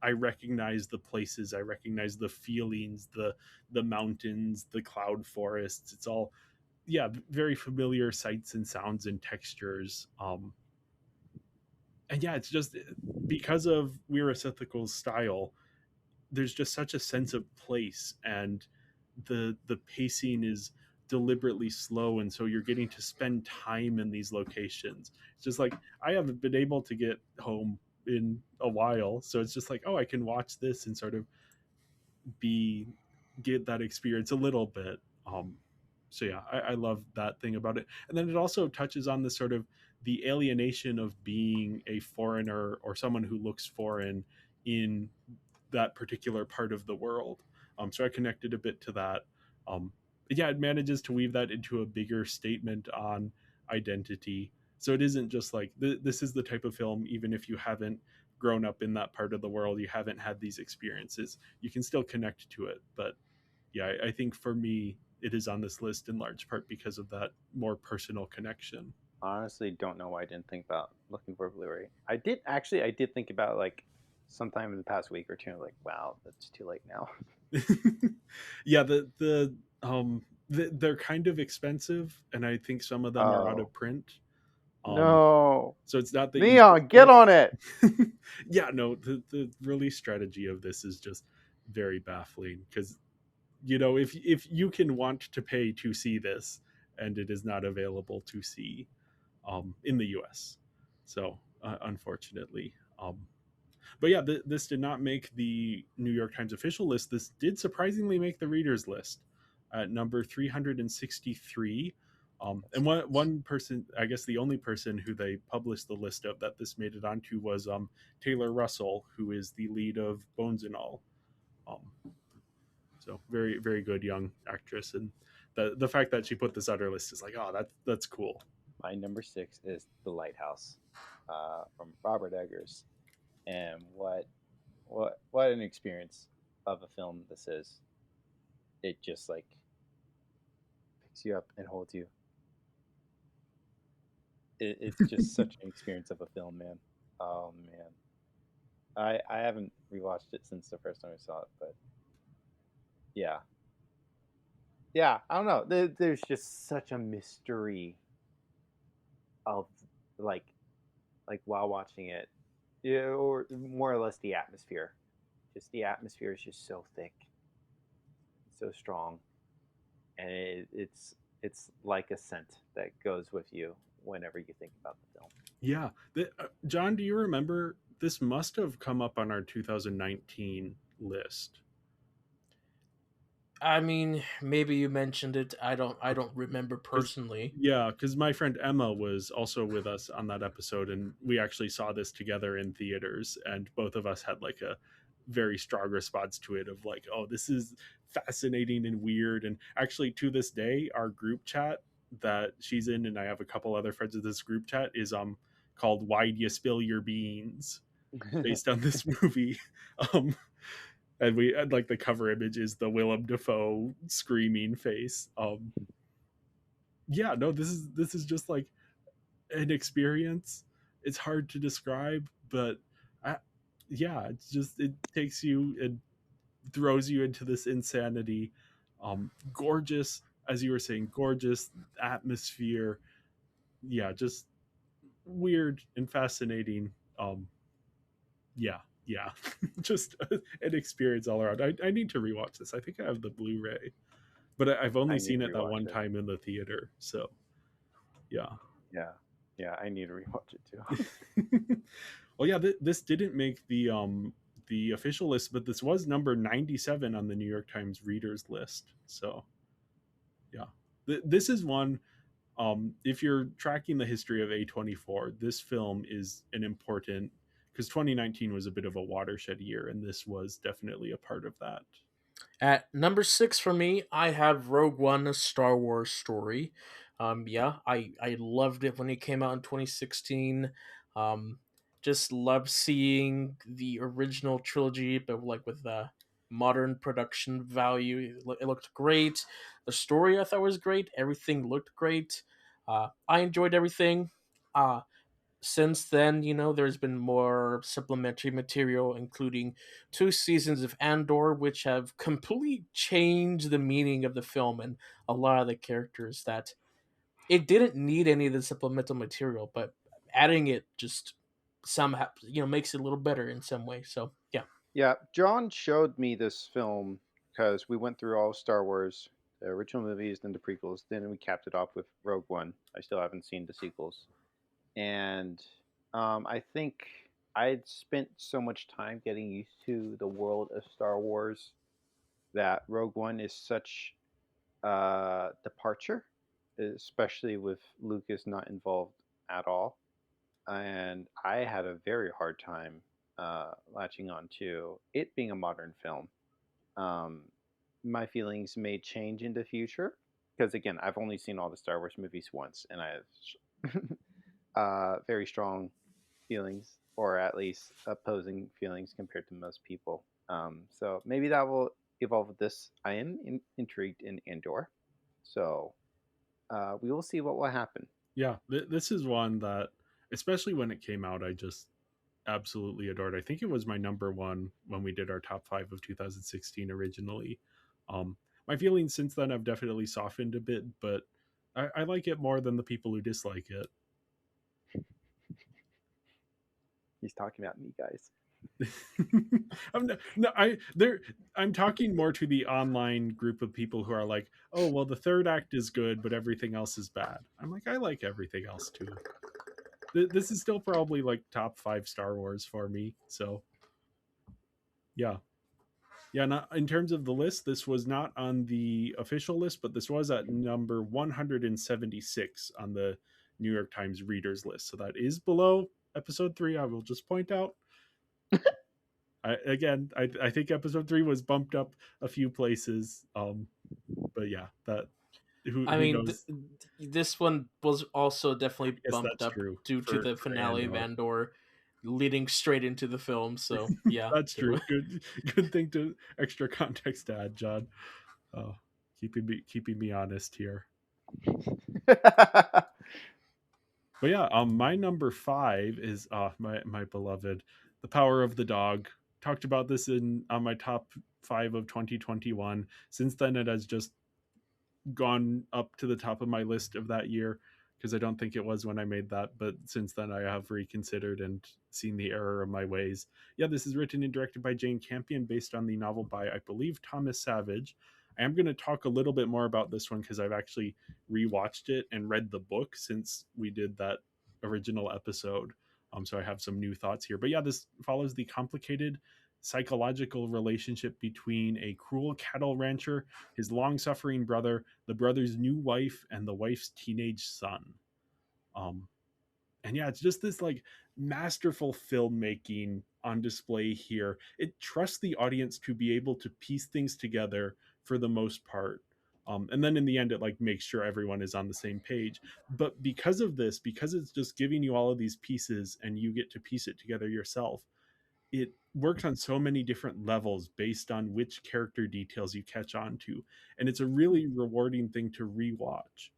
I recognize the places, I recognize the feelings, the mountains, the cloud forests. It's all, yeah, very familiar sights and sounds and textures. And yeah, it's just because of Weerasethakul's style, there's just such a sense of place, and the pacing is deliberately slow, and so you're getting to spend time in these locations. It's just like I haven't been able to get home in a while, so it's just like, oh, I can watch this and sort of be get that experience a little bit. So yeah, I love that thing about it. And then it also touches on the sort of the alienation of being a foreigner or someone who looks foreign in that particular part of the world. So I connected a bit to that. Yeah, it manages to weave that into a bigger statement on identity. So it isn't just like this is the type of film, even if you haven't grown up in that part of the world, you haven't had these experiences, you can still connect to it. But yeah, I think for me, it is on this list in large part because of that more personal connection. Honestly, don't know why I didn't think about looking for a Blu-ray. I did actually. I did think about like sometime in the past week or two. I'm like, wow, that's too late now. Yeah, they're kind of expensive, and I think some of them are out Oh of print. Um, no, so it's not the Neon, easiest get on it! thing. Yeah, no, the release strategy of this is just very baffling because if you can want to pay to see this and it is not available to see in the US, so unfortunately, Um, but yeah, this did not make the New York Times official list. This did surprisingly make the readers list at number 363. And one person, I guess the only person who they published the list of that this made it onto was Taylor Russell, who is the lead of Bones and All. Um, so very, very good young actress. And the fact that she put this on her list is like, oh, that's cool. My number 6 is The Lighthouse, from Robert Eggers, and what an experience of a film this is. It just like picks you up and holds you. It's just such an experience of a film, man. Oh man, I haven't rewatched it since the first time I saw it, but yeah, yeah. I don't know. There's just such a mystery of like while watching it, yeah, or more or less the atmosphere. Just the atmosphere is just so thick, so strong, and it's like a scent that goes with you whenever you think about the film. Yeah. John, do you remember this must have come up on our 2019 list? I mean, maybe you mentioned it. I don't remember personally. Yeah, because my friend Emma was also with us on that episode, and we actually saw this together in theaters, and both of us had like a very strong response to it of like, oh, this is fascinating and weird. And actually, to this day, our group chat that she's in, and I have a couple other friends of this group chat, is called "Why'd You Spill Your Beans," based on this movie. Um, and we and like the cover image is the Willem Dafoe screaming face. Yeah, no, this is just like an experience. It's hard to describe, but I, yeah, it's just it takes you and throws you into this insanity. Gorgeous, as you were saying, gorgeous atmosphere. Yeah, just weird and fascinating. Yeah, yeah, just an experience all around. I need to rewatch this. I think I have the Blu-ray, but I've only I need seen to it that rewatch one it. time in the theater. So yeah. Yeah, yeah, I need to rewatch it too. Well, yeah, this didn't make the official list, but this was number 97 on the New York Times readers list. So yeah, this is one. If you're tracking the history of A24, this film is an important, because 2019 was a bit of a watershed year, and this was definitely a part of that. At number 6 for me, I have Rogue One: A Star Wars Story. Yeah, I loved it when it came out in 2016. Um, just loved seeing the original trilogy, but like with the modern production value. It looked great. The story I thought was great. Everything looked great. I enjoyed everything. Uh, since then, there's been more supplementary material, including 2 seasons of Andor, which have completely changed the meaning of the film and a lot of the characters that it didn't need any of the supplemental material, but adding it just somehow, makes it a little better in some way. So, yeah. Yeah, John showed me this film because we went through all of Star Wars, the original movies, then the prequels, then we capped it off with Rogue One. I still haven't seen the sequels, and I think I'd spent so much time getting used to the world of Star Wars that Rogue One is such a departure, especially with Lucas not involved at all. And I had a very hard time latching on to it being a modern film. Um, my feelings may change in the future because, again, I've only seen all the Star Wars movies once, and I have very strong feelings, or at least opposing feelings compared to most people. So maybe that will evolve with this. I am intrigued in Andor, so we will see what will happen. Yeah, this is one that, especially when it came out, I just absolutely adored. I think it was my number one when we did our top 5 of 2016 originally. My feelings since then have definitely softened a bit, but I like it more than the people who dislike it. He's talking about me, guys. I'm talking more to the online group of people who are like, oh well, the third act is good, but everything else is bad. I'm like, I like everything else too. This is still probably like top 5 Star Wars for me. So yeah. Yeah, not, in terms of the list, this was not on the official list, but this was at number 176 on the New York Times readers list. So that is below episode 3. I will just point out. I think episode 3 was bumped up a few places. But yeah, that I who mean, knows? this one was also I definitely guess bumped that's up true due to the for finale of Andor. Andor, leading straight into the film. So yeah, That's true. Good thing to extra context to add, John. Uh, keeping me honest here. But yeah, my number 5 is my beloved, The Power of the Dog. Talked about this in on my top 5 of 2021. Since then, it has just gone up to the top of my list of that year because I don't think it was when I made that, but since then I have reconsidered and seen the error of my ways. Yeah, this is written and directed by Jane Campion based on the novel by, I believe, Thomas Savage. I am going to talk a little bit more about this one because I've actually rewatched it and read the book since we did that original episode. So I have some new thoughts here. But yeah, this follows the complicated psychological relationship between a cruel cattle rancher, his long suffering brother, the brother's new wife, and the wife's teenage son. Um, and yeah, it's just this like masterful filmmaking on display here. It trusts the audience to be able to piece things together for the most part. And then in the end, it like makes sure everyone is on the same page. But because of this, because it's just giving you all of these pieces and you get to piece it together yourself, it works on so many different levels based on which character details you catch on to. And it's a really rewarding thing to rewatch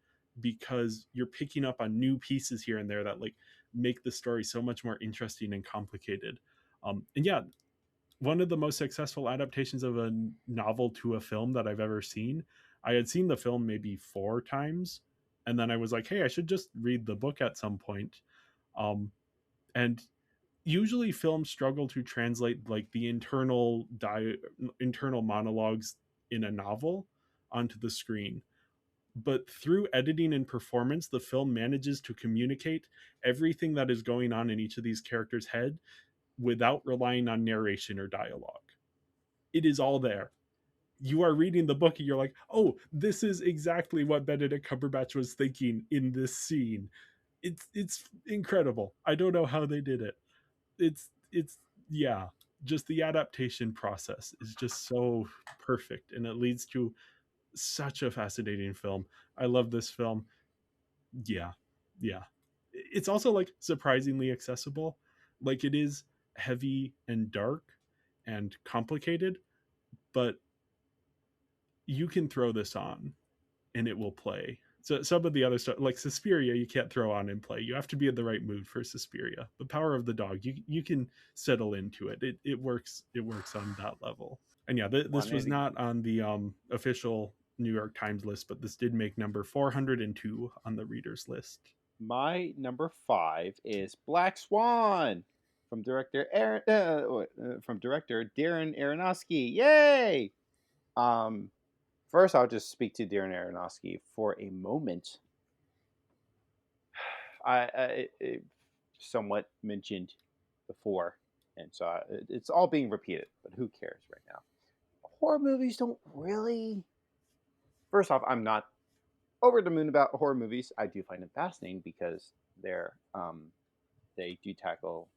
because you're picking up on new pieces here and there that like make the story so much more interesting and complicated. And yeah, one of the most successful adaptations of a novel to a film that I've ever seen. I had seen the film maybe 4 times, and then I was like, hey, I should just read the book at some point. And usually films struggle to translate like the internal monologues in a novel onto the screen, but through editing and performance the film manages to communicate everything that is going on in each of these characters' head without relying on narration or dialogue. It is all there. You are reading the book and you're like, oh, this is exactly what Benedict Cumberbatch was thinking in this scene. It's incredible. I don't know how they did it. It's yeah, just the adaptation process is just so perfect and it leads to such a fascinating film. I love this film. Yeah. Yeah. It's also like surprisingly accessible. Like it is heavy and dark and complicated, but you can throw this on and it will play. So some of the other stuff, like Suspiria, you can't throw on and play. You have to be in the right mood for Suspiria. The Power of the Dog, you can settle into it. It works. It works on that level. And yeah, this was not on the official New York Times list, but this did make number 402 on the readers list. My number 5 is Black Swan from director Darren Aronofsky. Yay! First, I'll just speak to Darren Aronofsky for a moment. I somewhat mentioned before, and so it's all being repeated. But who cares right now? Horror movies don't really. First off, I'm not over the moon about horror movies. I do find them fascinating because they do tackle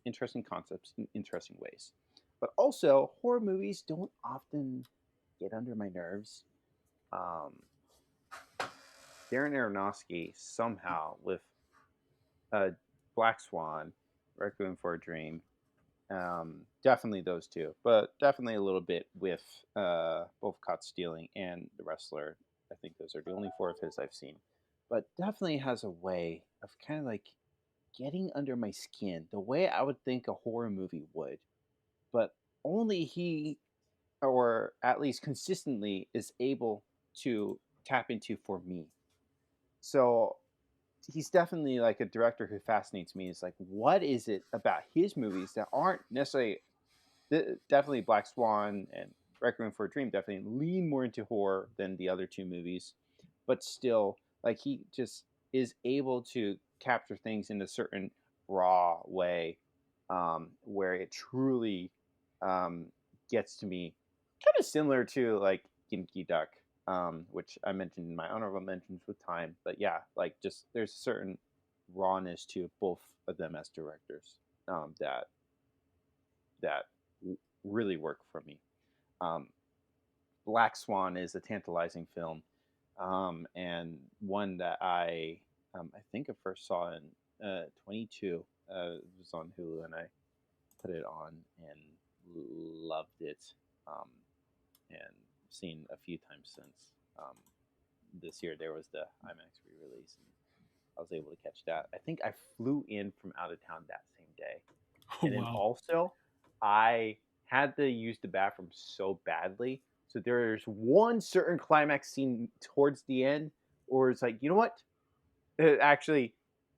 interesting concepts in interesting ways. But also, horror movies don't often get under my nerves. Um, Darren Aronofsky somehow with Black Swan, Requiem for a Dream, definitely those two, but definitely a little bit with both Caught Stealing and The Wrestler. I think those are the only 4 of his I've seen. But definitely has a way of kind of like getting under my skin, the way I would think a horror movie would. But only he, or at least consistently, is able to tap into for me. So he's definitely like a director who fascinates me. Is like, what is it about his movies that aren't necessarily definitely Black Swan and Requiem for a Dream definitely lean more into horror than the other 2 movies, but still, like he just is able to capture things in a certain raw way, where it truly um, gets to me, kind of similar to like Genki Duck, which I mentioned in my honorable mentions with time. But yeah, like just there's a certain rawness to both of them as directors, that that really work for me. Um, Black Swan is a tantalizing film, and one that I think I first saw in 22. It was on Hulu, and I put it on and loved it, um, and seen a few times since. This year there was the IMAX re-release, and I was able to catch that. I think I flew in from out of town that same day, Oh and then wow. also I had to use the bathroom so badly. So there's one certain climax scene towards the end, or it's like, you know what? Actually,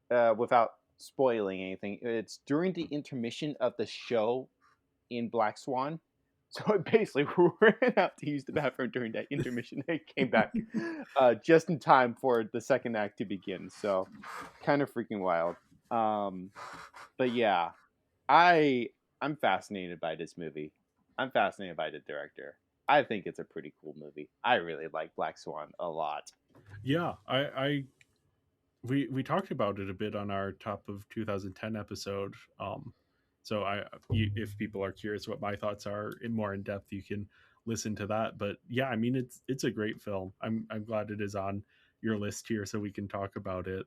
without spoiling anything, it's during the intermission of the show in Black Swan. So I basically ran out to use the bathroom during that intermission. I came back just in time for the second act to begin. So kind of freaking wild. Um, but yeah, I I'm fascinated by this movie. I'm fascinated by the director. I think it's a pretty cool movie. I really like Black Swan a lot. Yeah, we talked about it a bit on our top of 2010 episode. So if people are curious what my thoughts are in more in depth, you can listen to that. But yeah, I mean it's a great film. I'm glad it is on your list here so we can talk about it.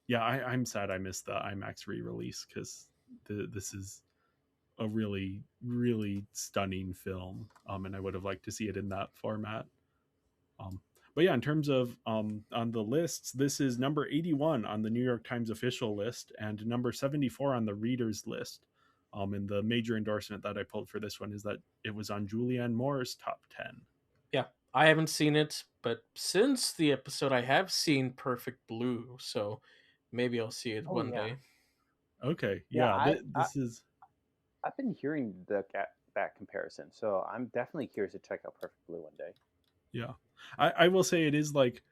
Yeah, I'm sad I missed the IMAX re-release because this is a really stunning film. And I would have liked to see it in that format. Um, but yeah, in terms of on the lists, this is number 81 on the New York Times official list and number 74 on the readers list. And the major endorsement that I pulled for this one is that it was on Julianne Moore's top 10. Yeah, I haven't seen it, but since the episode, I have seen Perfect Blue, so maybe I'll see it Oh one yeah, day. Okay, yeah. yeah, this is I've been hearing that comparison, so I'm definitely curious to check out Perfect Blue one day. yeah. I will say it is like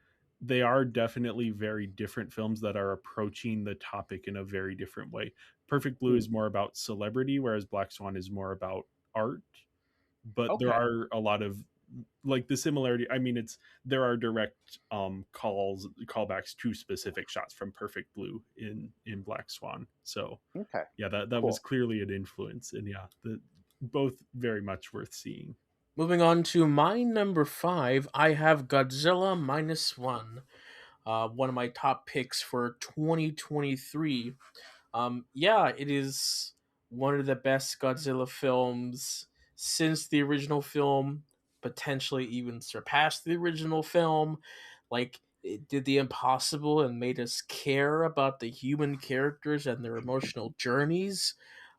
they are definitely very different films that are approaching the topic in a very different way. Perfect Blue Hmm. is more about celebrity, whereas Black Swan is more about art. But there Okay. are a lot of like the similarity. I mean, it's there are direct callbacks to specific shots from Perfect Blue in Black Swan. So Okay. yeah, that was Cool. clearly an influence, and yeah, both very much worth seeing. Moving on to my number 5, I have Godzilla minus one. One of my top picks for 2023. Yeah, it is one of the best Godzilla films since the original film, potentially even surpassed the original film. Like, it did the impossible and made us care about the human characters and their emotional journeys,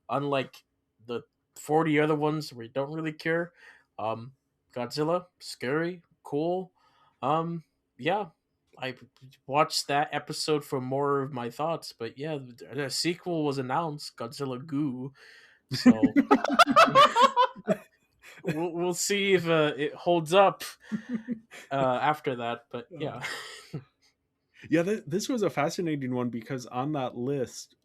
unlike the 40 other ones where you don't really care. Um, Godzilla, scary, cool. Um, yeah, I watched that episode for more of my thoughts, but yeah, the sequel was announced, Godzilla Goo. So we'll see if it holds up after that. But yeah, Yeah, this was a fascinating one because on that list,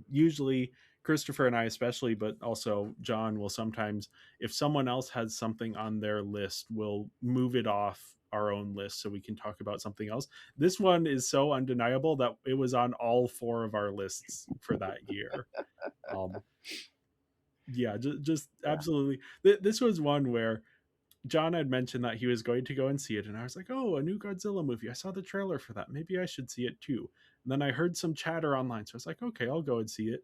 usually Christopher and I, especially, but also John, will sometimes, if someone else has something on their list, we'll move it off our own list so we can talk about something else. This one is so undeniable that it was on all four of our lists for that year. Um, yeah, just Yeah. absolutely. This was one where John had mentioned that he was going to go and see it, and I was like, "Oh, a new Godzilla movie! I saw the trailer for that. Maybe I should see it too." And then I heard some chatter online, so I was like, "Okay, I'll go and see it."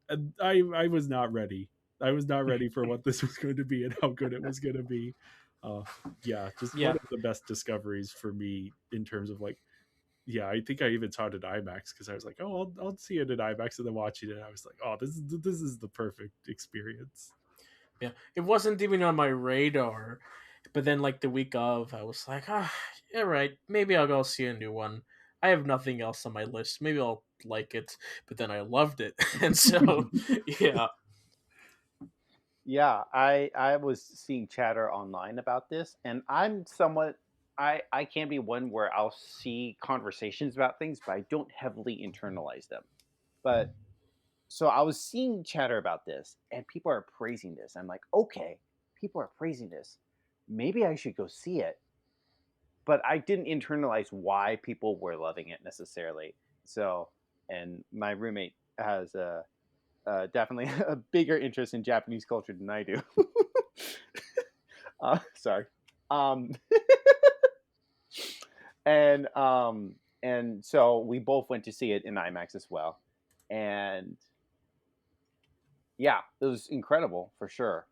And I was not ready. I was not ready for what this was going to be and how good it was going to be. Uh, yeah, just one yeah, of the best discoveries for me in terms of like, yeah, I think I even saw it at IMAX because I was like, "Oh, I'll see it at IMAX," and then watching it, I was like, "Oh, this is the perfect experience." yeah. It wasn't even on my radar, but then like the week of, I was like, yeah, right. Maybe I'll go see a new one. I have nothing else on my list. Maybe I'll like it, but then I loved it, and so yeah, Yeah, I was seeing chatter online about this, and I'm somewhat I can be one where I'll see conversations about things, but I don't heavily internalize them. But so I was seeing chatter about this, and people are praising this. I'm like, okay, people are praising this. Maybe I should go see it. But I didn't internalize why people were loving it necessarily. So, and my roommate has definitely a bigger interest in Japanese culture than I do. Sorry. Um, and and so we both went to see it in IMAX as well, and yeah, it was incredible for sure.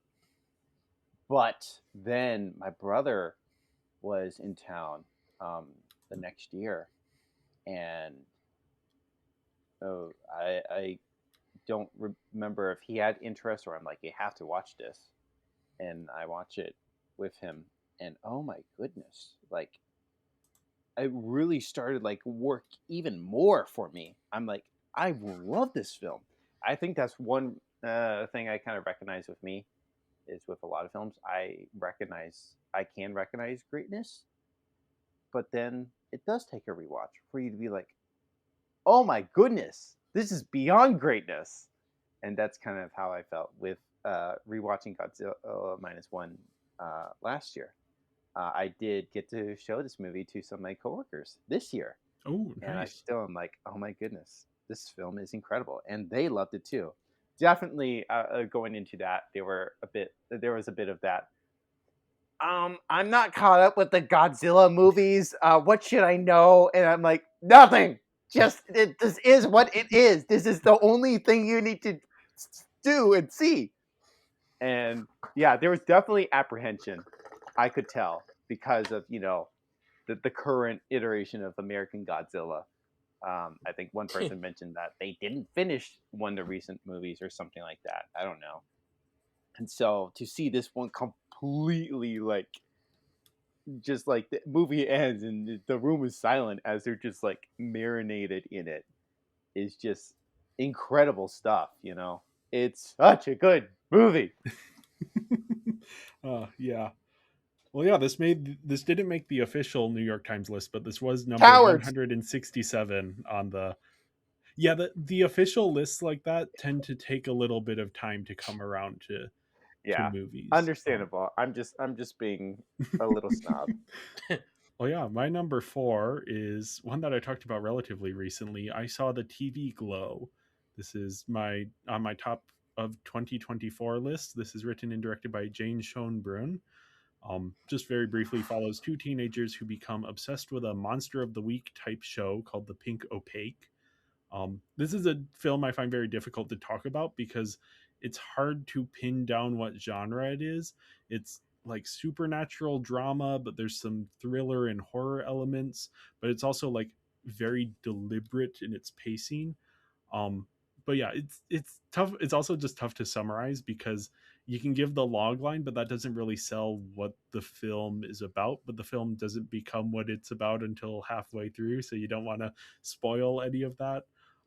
But then my brother was in town um, the next year, and I don't remember if he had interest or I'm like, you have to watch this, and I watch it with him, and oh my goodness, like it really started like work even more for me. I'm like, I love this film. I think that's one thing I kind of recognize with me is with a lot of films. I can recognize greatness, but then it does take a rewatch for you to be like, oh my goodness, this is beyond greatness. And that's kind of how I felt with rewatching Godzilla minus one last year. I did get to show this movie to some of my coworkers this year, Oh, and I nice. still am like, oh my goodness, this film is incredible, and they loved it too. Definitely going into that, there was a bit of that. I'm not caught up with the Godzilla movies. What should I know? And I'm like, nothing. This is what it is. This is the only thing you need to do and see. And yeah, there was definitely apprehension. I could tell because of the current iteration of American Godzilla. I think one person mentioned that they didn't finish one of the recent movies or something like that. I don't know. And so to see this one completely like just like the movie ends and the room is silent as they're just like marinated in it is just incredible stuff. It's such a good movie. Yeah. Well, yeah, this didn't make the official New York Times list, but this was number Cowards. 167 on the. Yeah, the official lists like that tend to take a little bit of time to come around to Yeah, movies. understandable. I'm just being a little snob. Well, yeah, my number 4 is one that I talked about relatively recently. I saw the TV Glow. This is my on my top of 2024 list. This is written and directed by Jane Schoenbrunn. Just very briefly follows two teenagers who become obsessed with a monster of the week type show called The Pink Opaque. This is a film I find very difficult to talk about because it's hard to pin down what genre it is. It's like supernatural drama, but there's some thriller and horror elements, but it's also like very deliberate in its pacing. Um, but yeah, it's tough. It's also just tough to summarize because you can give the log line, but that doesn't really sell what the film is about. But the film doesn't become what it's about until halfway through, so you don't want to spoil any of that.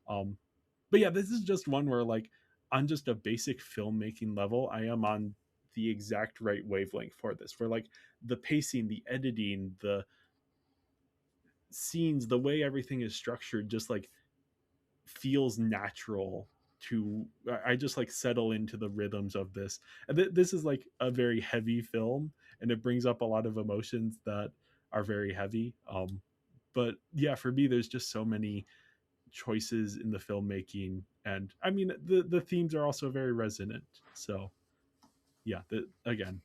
Um, but yeah, this is just one where like on just a basic filmmaking level, I am on the exact right wavelength for this. For like the pacing, the editing, the scenes, the way everything is structured, just like feels natural to I just like settle into the rhythms of this. And this is like a very heavy film and it brings up a lot of emotions that are very heavy. But yeah, for me there's just so many choices in the filmmaking, and I mean the themes are also very resonant. So yeah, again,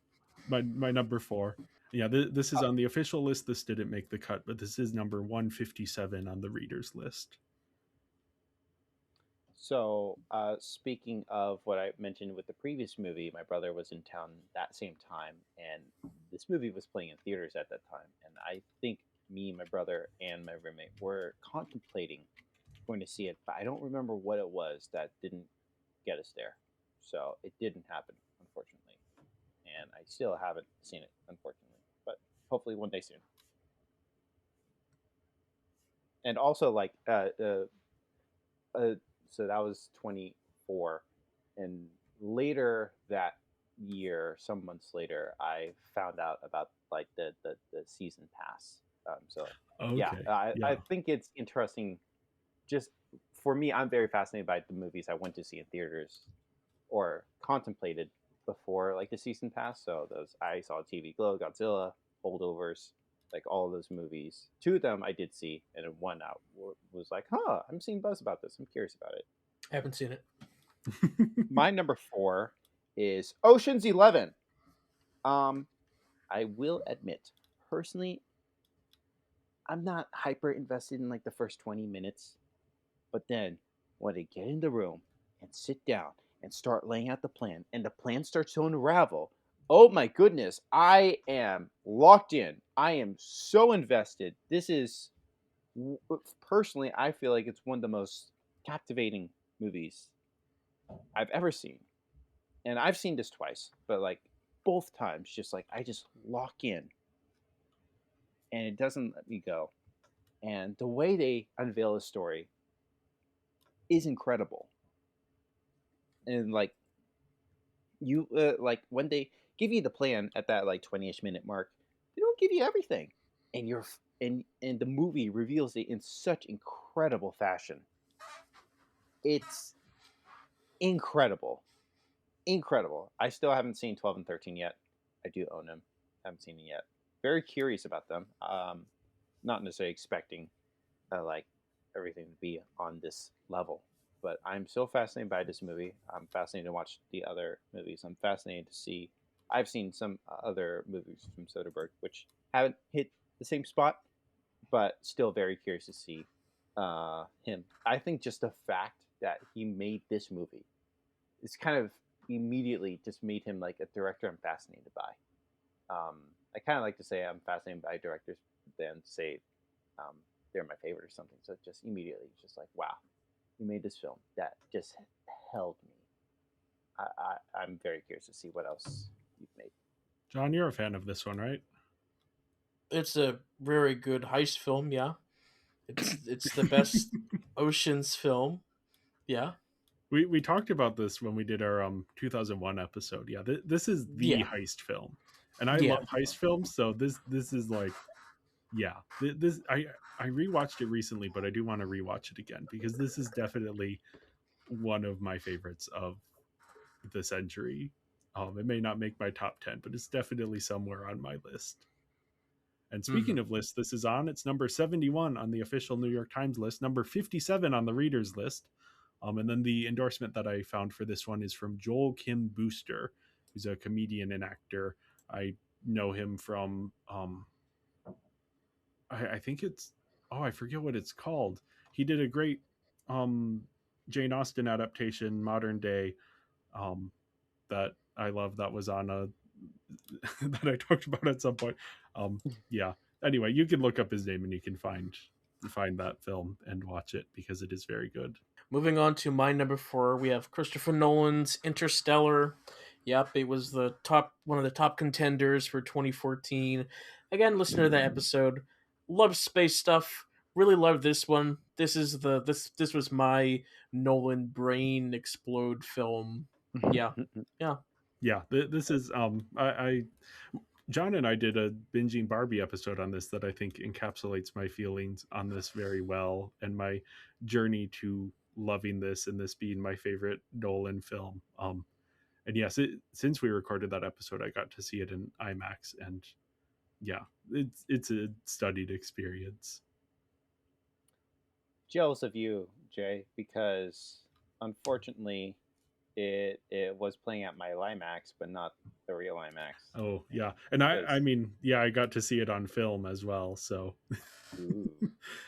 my number 4. Yeah, this is on the official list. This didn't make the cut, but this is number 157 on the readers list. So, speaking of what I mentioned with the previous movie, my brother was in town that same time, and this movie was playing in theaters at that time. And I think me, my brother, and my roommate were contemplating going to see it, but I don't remember what it was that didn't get us there. So it didn't happen, unfortunately, and I still haven't seen it, unfortunately. But hopefully one day soon. And also, like, uh, so that was 24, and later that year, some months later, I found out about like the season pass. So yeah, Okay. I Yeah. think it's interesting. Just for me, I'm very fascinated by the movies I went to see in theaters or contemplated before like the season pass. So those I saw TV Glow, Godzilla, Holdovers, like all of those movies. Two of them I did see, and then one out was like, huh, I'm seeing buzz about this. I'm curious about it. I haven't seen it. My number 4 is Ocean's 11. Um, I will admit, personally, I'm not hyper invested in like the first 20 minutes, but then when they get in the room and sit down and start laying out the plan, and the plan starts to unravel, oh my goodness, I am locked in. I am so invested. This is personally, I feel like it's one of the most captivating movies I've ever seen. And I've seen this twice, but like both times, just like I just lock in and it doesn't let me go. And the way they unveil the story is incredible. And like you, like when they give you the plan at that like 20ish minute mark, they don't give you everything, and and the movie reveals it in such incredible fashion. It's incredible, incredible. I still haven't seen 12 and 13 yet. I do own them. Haven't seen it yet. Very curious about them. Not necessarily expecting like everything to be on this level. But I'm so fascinated by this movie. I'm fascinated to watch the other movies. I'm fascinated to see. I've seen some other movies from Soderbergh, which haven't hit the same spot, but still very curious to see him. I think just the fact that he made this movie is kind of immediately just made him like a director I'm fascinated by. I kind of like to say I'm fascinated by directors than say um, they're my favorite or something. So just immediately, it's just like, wow, you made this film that just held me. I'm very curious to see what else you've made. John, you're a fan of this one, right? It's a very good heist film. Yeah, it's the best Ocean's film. Yeah, We talked about this when we did our 2001 episode. Yeah, this is the yeah, heist film, and I yeah. love heist films. So this is like, yeah, this I rewatched it recently, but I do want to rewatch it again because this is definitely one of my favorites of the century. It may not make my top 10, but it's definitely somewhere on my list. And speaking Hmm. of lists, this is on. It's number 71 on the official New York Times list, number 57 on the reader's list. And then the endorsement that I found for this one is from Joel Kim Booster, who's a comedian and actor. I know him from, I think it's, oh, I forget what it's called. He did a great um, Jane Austen adaptation, modern day, um, that I love. That was on a that I talked about at some point. Um, yeah. Anyway, you can look up his name and you can find that film and watch it because it is very good. Moving on to my number 4, we have Christopher Nolan's Interstellar. Yep, it was the top one of the top contenders for 2014. Again, listen to that episode. Love space stuff. Really love this one. This was my Nolan brain explode film. Yeah, yeah. Yeah, this is I John and I did a binging Barbie episode on this that I think encapsulates my feelings on this very well and my journey to loving this and this being my favorite Nolan film. And yes, since we recorded that episode, I got to see it in IMAX, and yeah, it's a studied experience. Jealous of you, Jay, because unfortunately, it was playing at my Limax, but not the real IMAX. Oh yeah, and I Because mean yeah, I got to see it on film as well. So ooh,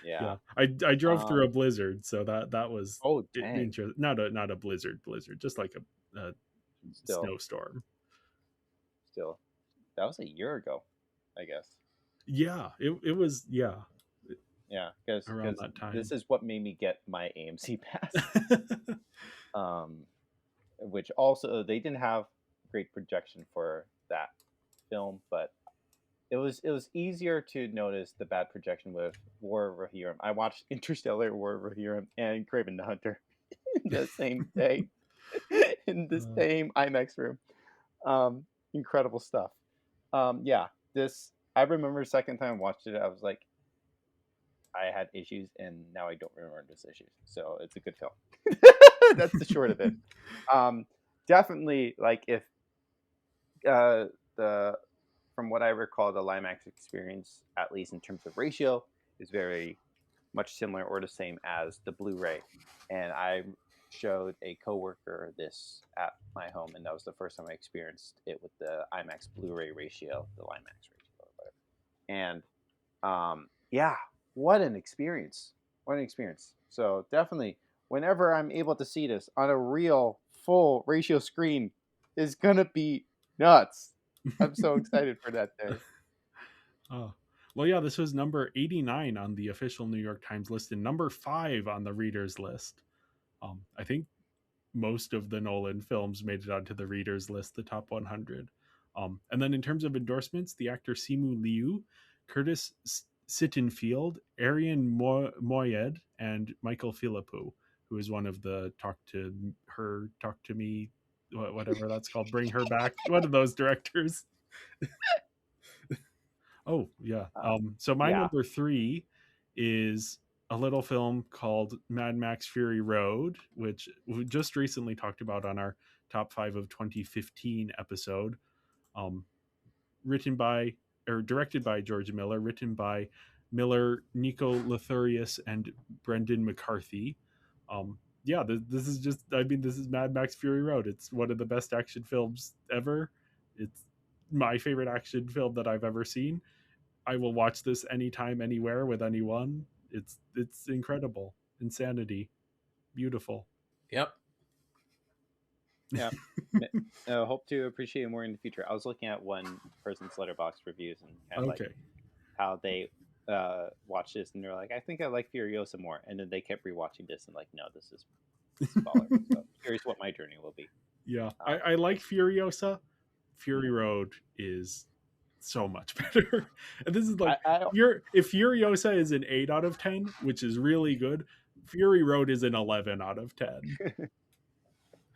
yeah. yeah, I drove through a Um. blizzard, so that was Oh dang. interesting. Not a blizzard, just like a Still, snowstorm. still, that was a year ago, I guess. Yeah, it was Yeah, around because that this time. is what made me get my AMC pass. Um, which also they didn't have great projection for that film, but it was easier to notice the bad projection with War of Rohirrim. I watched Interstellar, War of Rohirrim, and Craven the Hunter in the same day in the Uh, same IMAX room. Incredible stuff. Yeah, this I remember the second time I watched it, I was like, I had issues, and now I don't remember those issues. So it's a good film. That's the short of it. Um, Definitely, like if the from what I recall, the Limax experience, at least in terms of ratio, is very much similar or the same as the Blu-ray. And I showed a coworker this at my home, and that was the first time I experienced it with the IMAX Blu-ray ratio, the Limax ratio, or whatever. And yeah, what an experience! What an experience! So definitely, whenever I'm able to see this on a real full ratio screen, is gonna be nuts. I'm so excited for that day. Oh. Well, yeah, this was number 89 on the official New York Times list and number 5 on the readers list. I think most of the Nolan films made it onto the readers list, the top 100. And then in terms of endorsements, the actor Simu Liu, Curtis Sittenfeld, Arian Moyed, and Michael Philippou, who is one of the Talk to Me, whatever that's called, Bring Her Back, one of those directors. Oh yeah. So my Yeah. number 3 is a little film called Mad Max Fury Road, which we just recently talked about on our top 5 of 2015 episode. Written by or directed by George Miller, written by Miller, Nico Lotharius, and Brendan McCarthy. Yeah, this is just, I mean, this is Mad Max Fury Road. It's one of the best action films ever. It's my favorite action film that I've ever seen. I will watch this anytime, anywhere, with anyone. It's incredible. Insanity. Beautiful. Yep. Yeah. Hope to appreciate it more in the future. I was looking at one person's Letterboxd reviews and kind of like Okay. how they watched this, and they're like, I think I like Furiosa more, and then they kept rewatching this and like, no, this is baller. So curious what my journey will be. Yeah. I like Furiosa. Fury Road is so much better. And this is like, I if Furiosa is an 8 out of 10, which is really good, Fury Road is an 11 out of 10.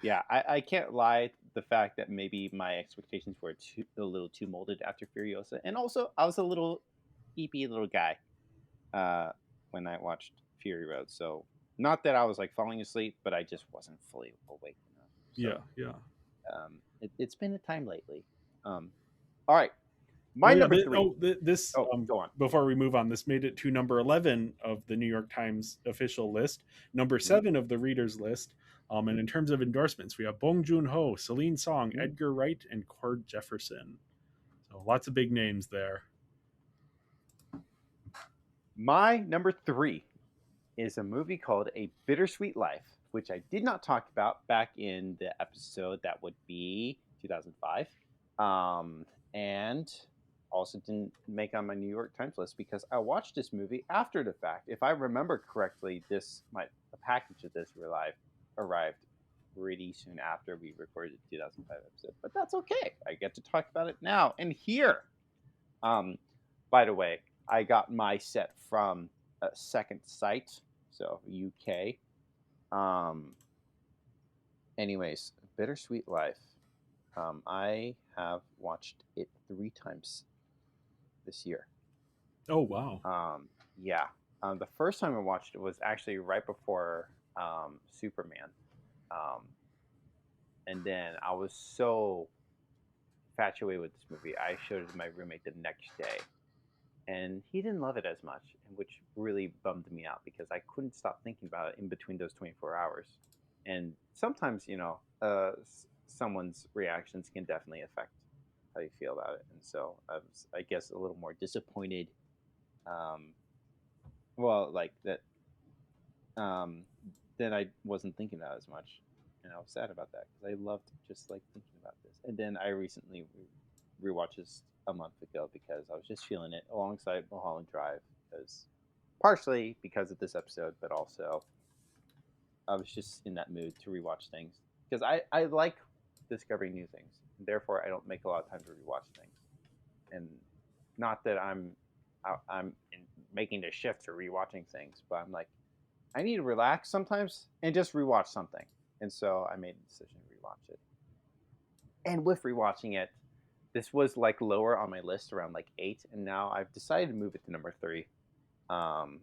yeah, I can't lie. The fact that maybe my expectations were a little too molded after Furiosa, and also I was a little eepy little guy when I watched Fury Road. So not that I was like falling asleep, but I just wasn't fully awake enough. So Yeah. it's been a time lately. All right, my Well, yeah, number 3. this Oh, go on. before we move on, this made it to number 11 of the New York Times official list, number Mm-hmm. 7 of the readers list. And in terms of endorsements, we have Bong Joon-ho, Celine Song, Mm-hmm. Edgar Wright, and Cord Jefferson. So lots of big names there. My number 3 is a movie called A Bittersweet Life, which I did not talk about back in the episode that would be 2005. And also didn't make on my New York Times list because I watched this movie after the fact. If I remember correctly, a package of this arrived pretty soon after we recorded the 2005 episode. But that's okay. I get to talk about it now and here. By the way, I got my set from Second Sight, so UK. Anyways, Bittersweet Life. I have watched it 3 times this year. Oh, wow. Yeah. The first time I watched it was actually right before Superman. And then I was so infatuated with this movie, I showed it to my roommate the next day. And he didn't love it as much, which really bummed me out because I couldn't stop thinking about it in between those 24 hours. And sometimes, someone's reactions can definitely affect how you feel about it. And so I was, I guess, a little more disappointed. Like that. Then I wasn't thinking about it as much, and I was sad about that because I loved just like thinking about this. And then I recently rewatched this a month ago because I was just feeling it alongside Mulholland Drive, because partially because of this episode, but also I was just in that mood to rewatch things because I like discovering new things. Therefore, I don't make a lot of time to rewatch things, and not that I'm making the shift to rewatching things, but I'm like, I need to relax sometimes and just rewatch something, and so I made the decision to rewatch it. And with rewatching it, this was like lower on my list, around like 8, and now I've decided to move it to number 3. Um,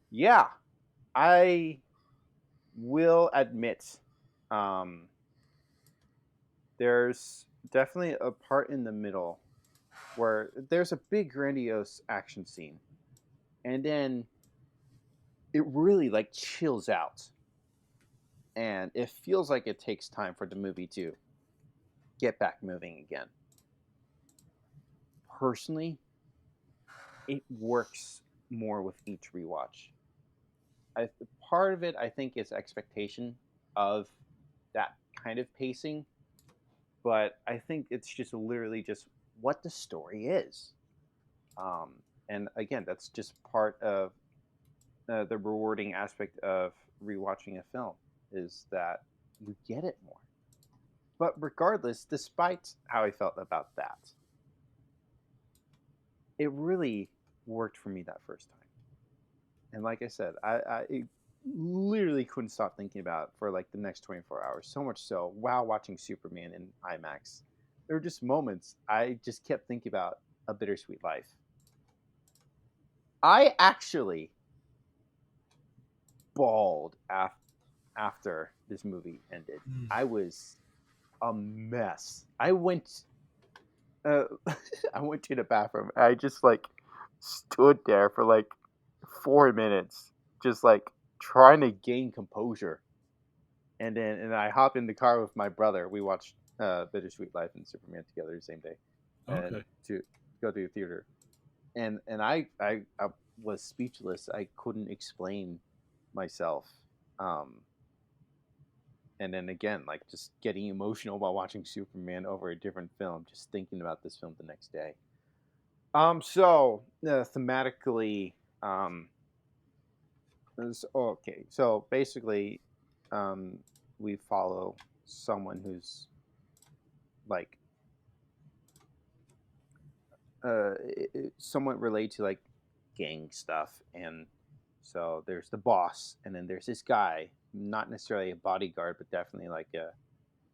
yeah, I will admit, um, there's definitely a part in the middle where there's a big grandiose action scene, and then it really like chills out, and it feels like it takes time for the movie to get back moving again. Personally, it works more with each rewatch. Part of it, I think, is expectation of that kind of pacing, but I think it's just literally just what the story is. Um, and again, that's just part of the rewarding aspect of rewatching a film, is that you get it more. But regardless, despite how I felt about that, it really worked for me that first time. And like I said, I literally couldn't stop thinking about it for like the next 24 hours. So much so, while watching Superman in IMAX, there were just moments I just kept thinking about A Bittersweet Life. I actually bawled after this movie ended. I was a mess. I went I went to the bathroom. I just like stood there for like 4 minutes, just like trying to gain composure. And I hopped in the car with my brother. We watched Bittersweet Life and Superman together the same day, and Okay. to go to the theater. And I was speechless. I couldn't explain myself. Um, and then again, like just getting emotional while watching Superman over a different film, just thinking about this film the next day. So thematically, um, okay. So basically, um, we follow someone who's like somewhat related to like gang stuff, and so there's the boss, and then there's this guy, not necessarily a bodyguard, but definitely like a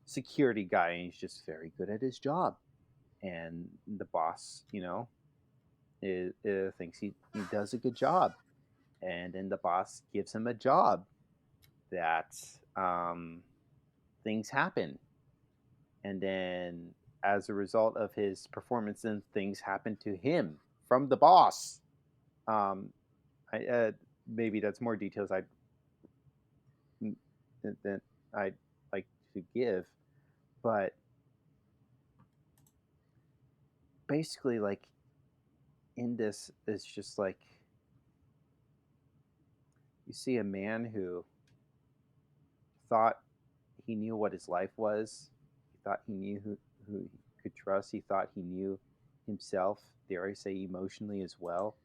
security guy, and he's just very good at his job. And the boss, thinks he does a good job, and then the boss gives him a job that things happen, and then as a result of his performance, then things happen to him from the boss. Um, maybe that's more details than I'd like to give, but basically, like in this, it's just like you see a man who thought he knew what his life was. He thought he knew who he could trust. He thought he knew himself, dare I say, emotionally as well.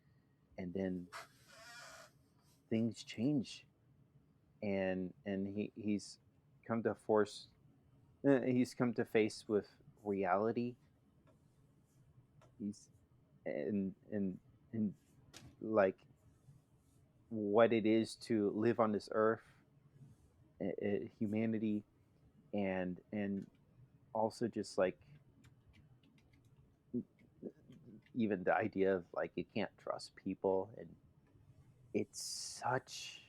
And then things change, and he's come to force. He's come to face with reality. He's and like what it is to live on this earth, humanity, and also just like even the idea of like you can't trust people, and it's such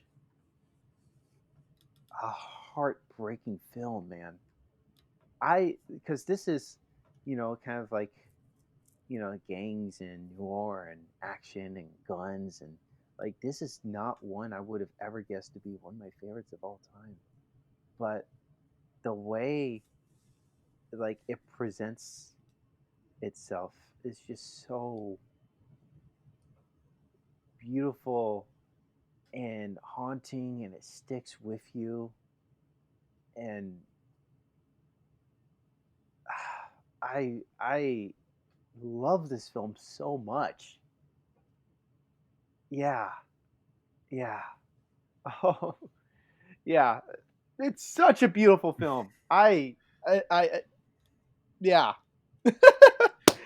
a heartbreaking film, man. Because this is, kind of like, gangs and war and action and guns, and like this is not one I would have ever guessed to be one of my favorites of all time. But the way like it presents itself is just so beautiful and haunting, and it sticks with you. And I love this film so much. Yeah, yeah. Oh, yeah. It's such a beautiful film. Yeah.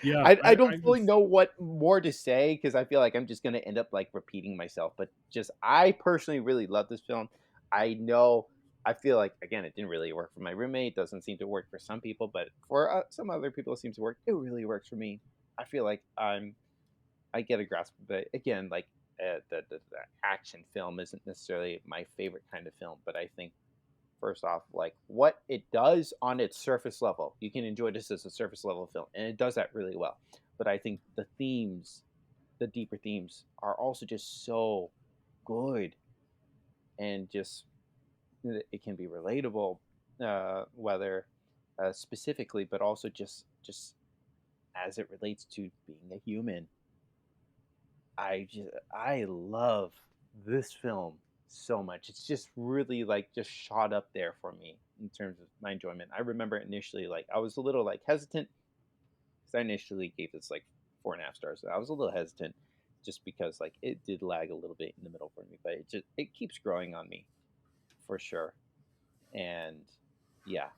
Yeah, I I don't fully was know what more to say, because I feel like I'm just gonna end up like repeating myself. But just I personally really love this film. I know I feel like, again, it didn't really work for my roommate. Doesn't seem to work for some people, but for some other people, it seems to work. It really works for me. I feel like I get a grasp, but again, like the action film isn't necessarily my favorite kind of film. But I think first off, like what it does on its surface level, you can enjoy this as a surface level film, and it does that really well. But I think the themes, the deeper themes, are also just so good, and just it can be relatable, whether specifically, but also just as it relates to being a human. I love this film so much. It's just really like just shot up there for me in terms of my enjoyment. I remember initially like I was a little like hesitant because I initially gave this like 4.5 stars. I was a little hesitant just because like it did lag a little bit in the middle for me, but it keeps growing on me for sure. And yeah,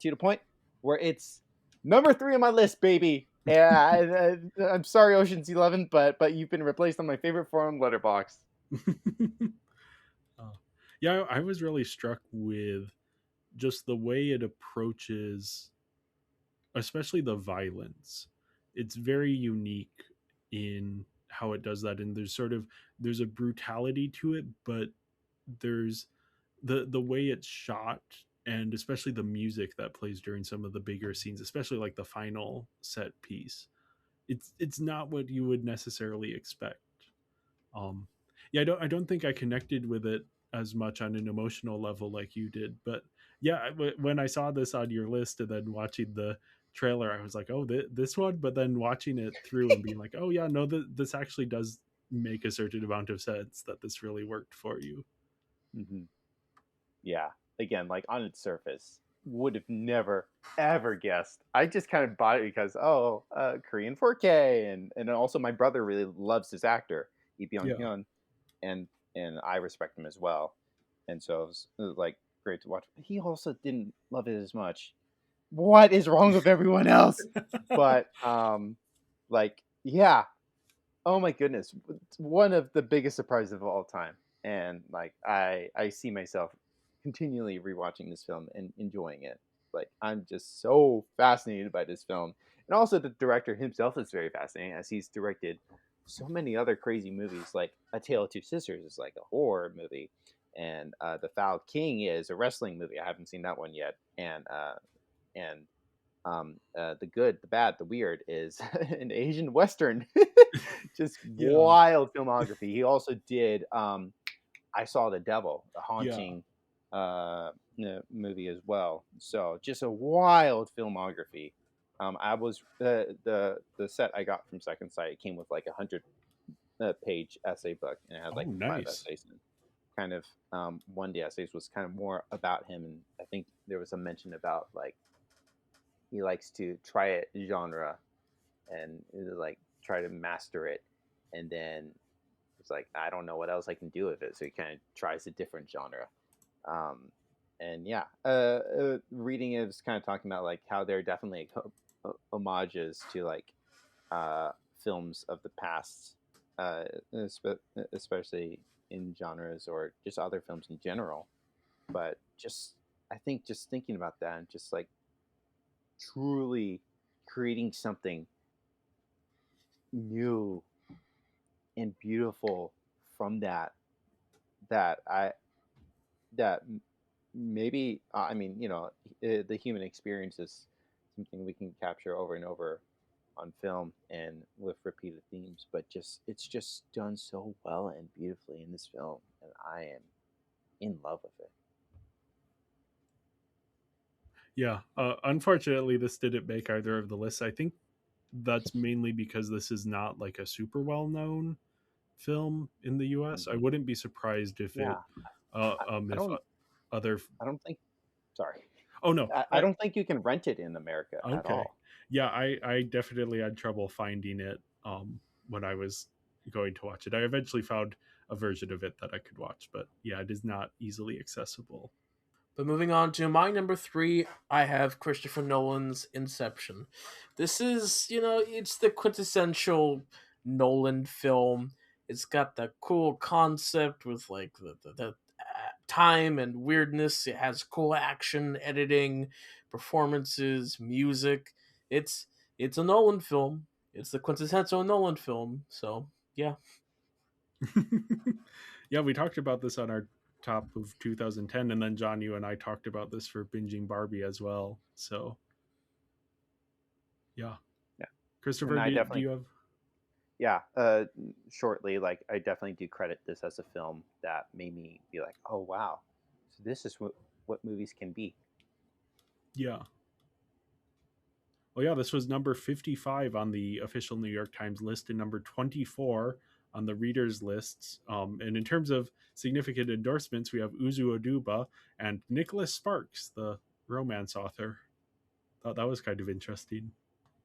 to the point where it's number 3 on my list, baby. Yeah, I'm sorry, Ocean's 11, but you've been replaced on my favorite forum, Letterbox. Uh, yeah, I was really struck with just the way it approaches, especially the violence. It's very unique in how it does that, and there's a brutality to it, but there's the way it's shot, and especially the music that plays during some of the bigger scenes, especially like the final set piece. It's not what you would necessarily expect. um yeah, I don't think I connected with it as much on an emotional level like you did, but yeah, when I saw this on your list and then watching the trailer, I was like, oh, this one. But then watching it through and being like, oh yeah, no, this actually does make a certain amount of sense that this really worked for you. Hmm. Yeah, again, like on its surface, would have never ever guessed. I just kind of bought it because Korean 4K, and also my brother really loves this actor, Lee Byung Yeah. Hyun, and I respect him as well, and so it was like great to watch. He also didn't love it as much. What is wrong with everyone else? But like yeah, oh my goodness, one of the biggest surprises of all time, and like I see myself continually rewatching this film and enjoying it. Like I'm just so fascinated by this film, and also the director himself is very fascinating as he's directed so many other crazy movies. Like A Tale of Two Sisters is like a horror movie, and The Foul King is a wrestling movie. I haven't seen that one yet, and The Good, the Bad, the Weird is an Asian Western. Just Yeah. wild filmography. He also did I Saw the Devil, a Yeah. haunting movie as well. So just a wild filmography. I was the set I got from Second Sight came with like 100 page essay book, and it had Oh, like 5 nice. essays. And kind of one of the essays was kind of more about him, and I think there was a mention about like he likes to try a genre and like try to master it, and then it's like I don't know what else I can do with it, so he kind of tries a different genre. um, and yeah, reading it was kind of talking about like how there are definitely homages to like films of the past, uh, especially in genres or just other films in general. But just I think just thinking about that and just like truly creating something new and beautiful from that I that maybe I mean the human experience is something we can capture over and over on film and with repeated themes, but just it's just done so well and beautifully in this film, and I am in love with it. Yeah. Unfortunately, this didn't make either of the lists. I think that's mainly because this is not like a super well known film in the US. I Mhm. wouldn't be surprised if Yeah, I, I if don't other. I don't think sorry Oh no. I don't think you can rent it in America at Okay. all. Yeah, I definitely had trouble finding it when I was going to watch it. I eventually found a version of it that I could watch, but yeah, it is not easily accessible. But moving on to my number 3, I have Christopher Nolan's Inception. This is, it's the quintessential Nolan film. It's got the cool concept with like the time and weirdness. It has cool action, editing, performances, music. It's it's a Nolan film. It's the quintessential Nolan film. So yeah. Yeah, we talked about this on our top of 2010, and then John, you and I talked about this for binging Barbie as well. So yeah, Yeah. Christopher, And I do definitely, you have? yeah, shortly, like I definitely do credit this as a film that made me be like, oh wow, so this is what movies can be. Yeah. Well, yeah, this was number 55 on the official New York Times list and number 24 on the readers' lists. And in terms of significant endorsements, we have Uzu Aduba and Nicholas Sparks, the romance author. Thought that was kind of interesting.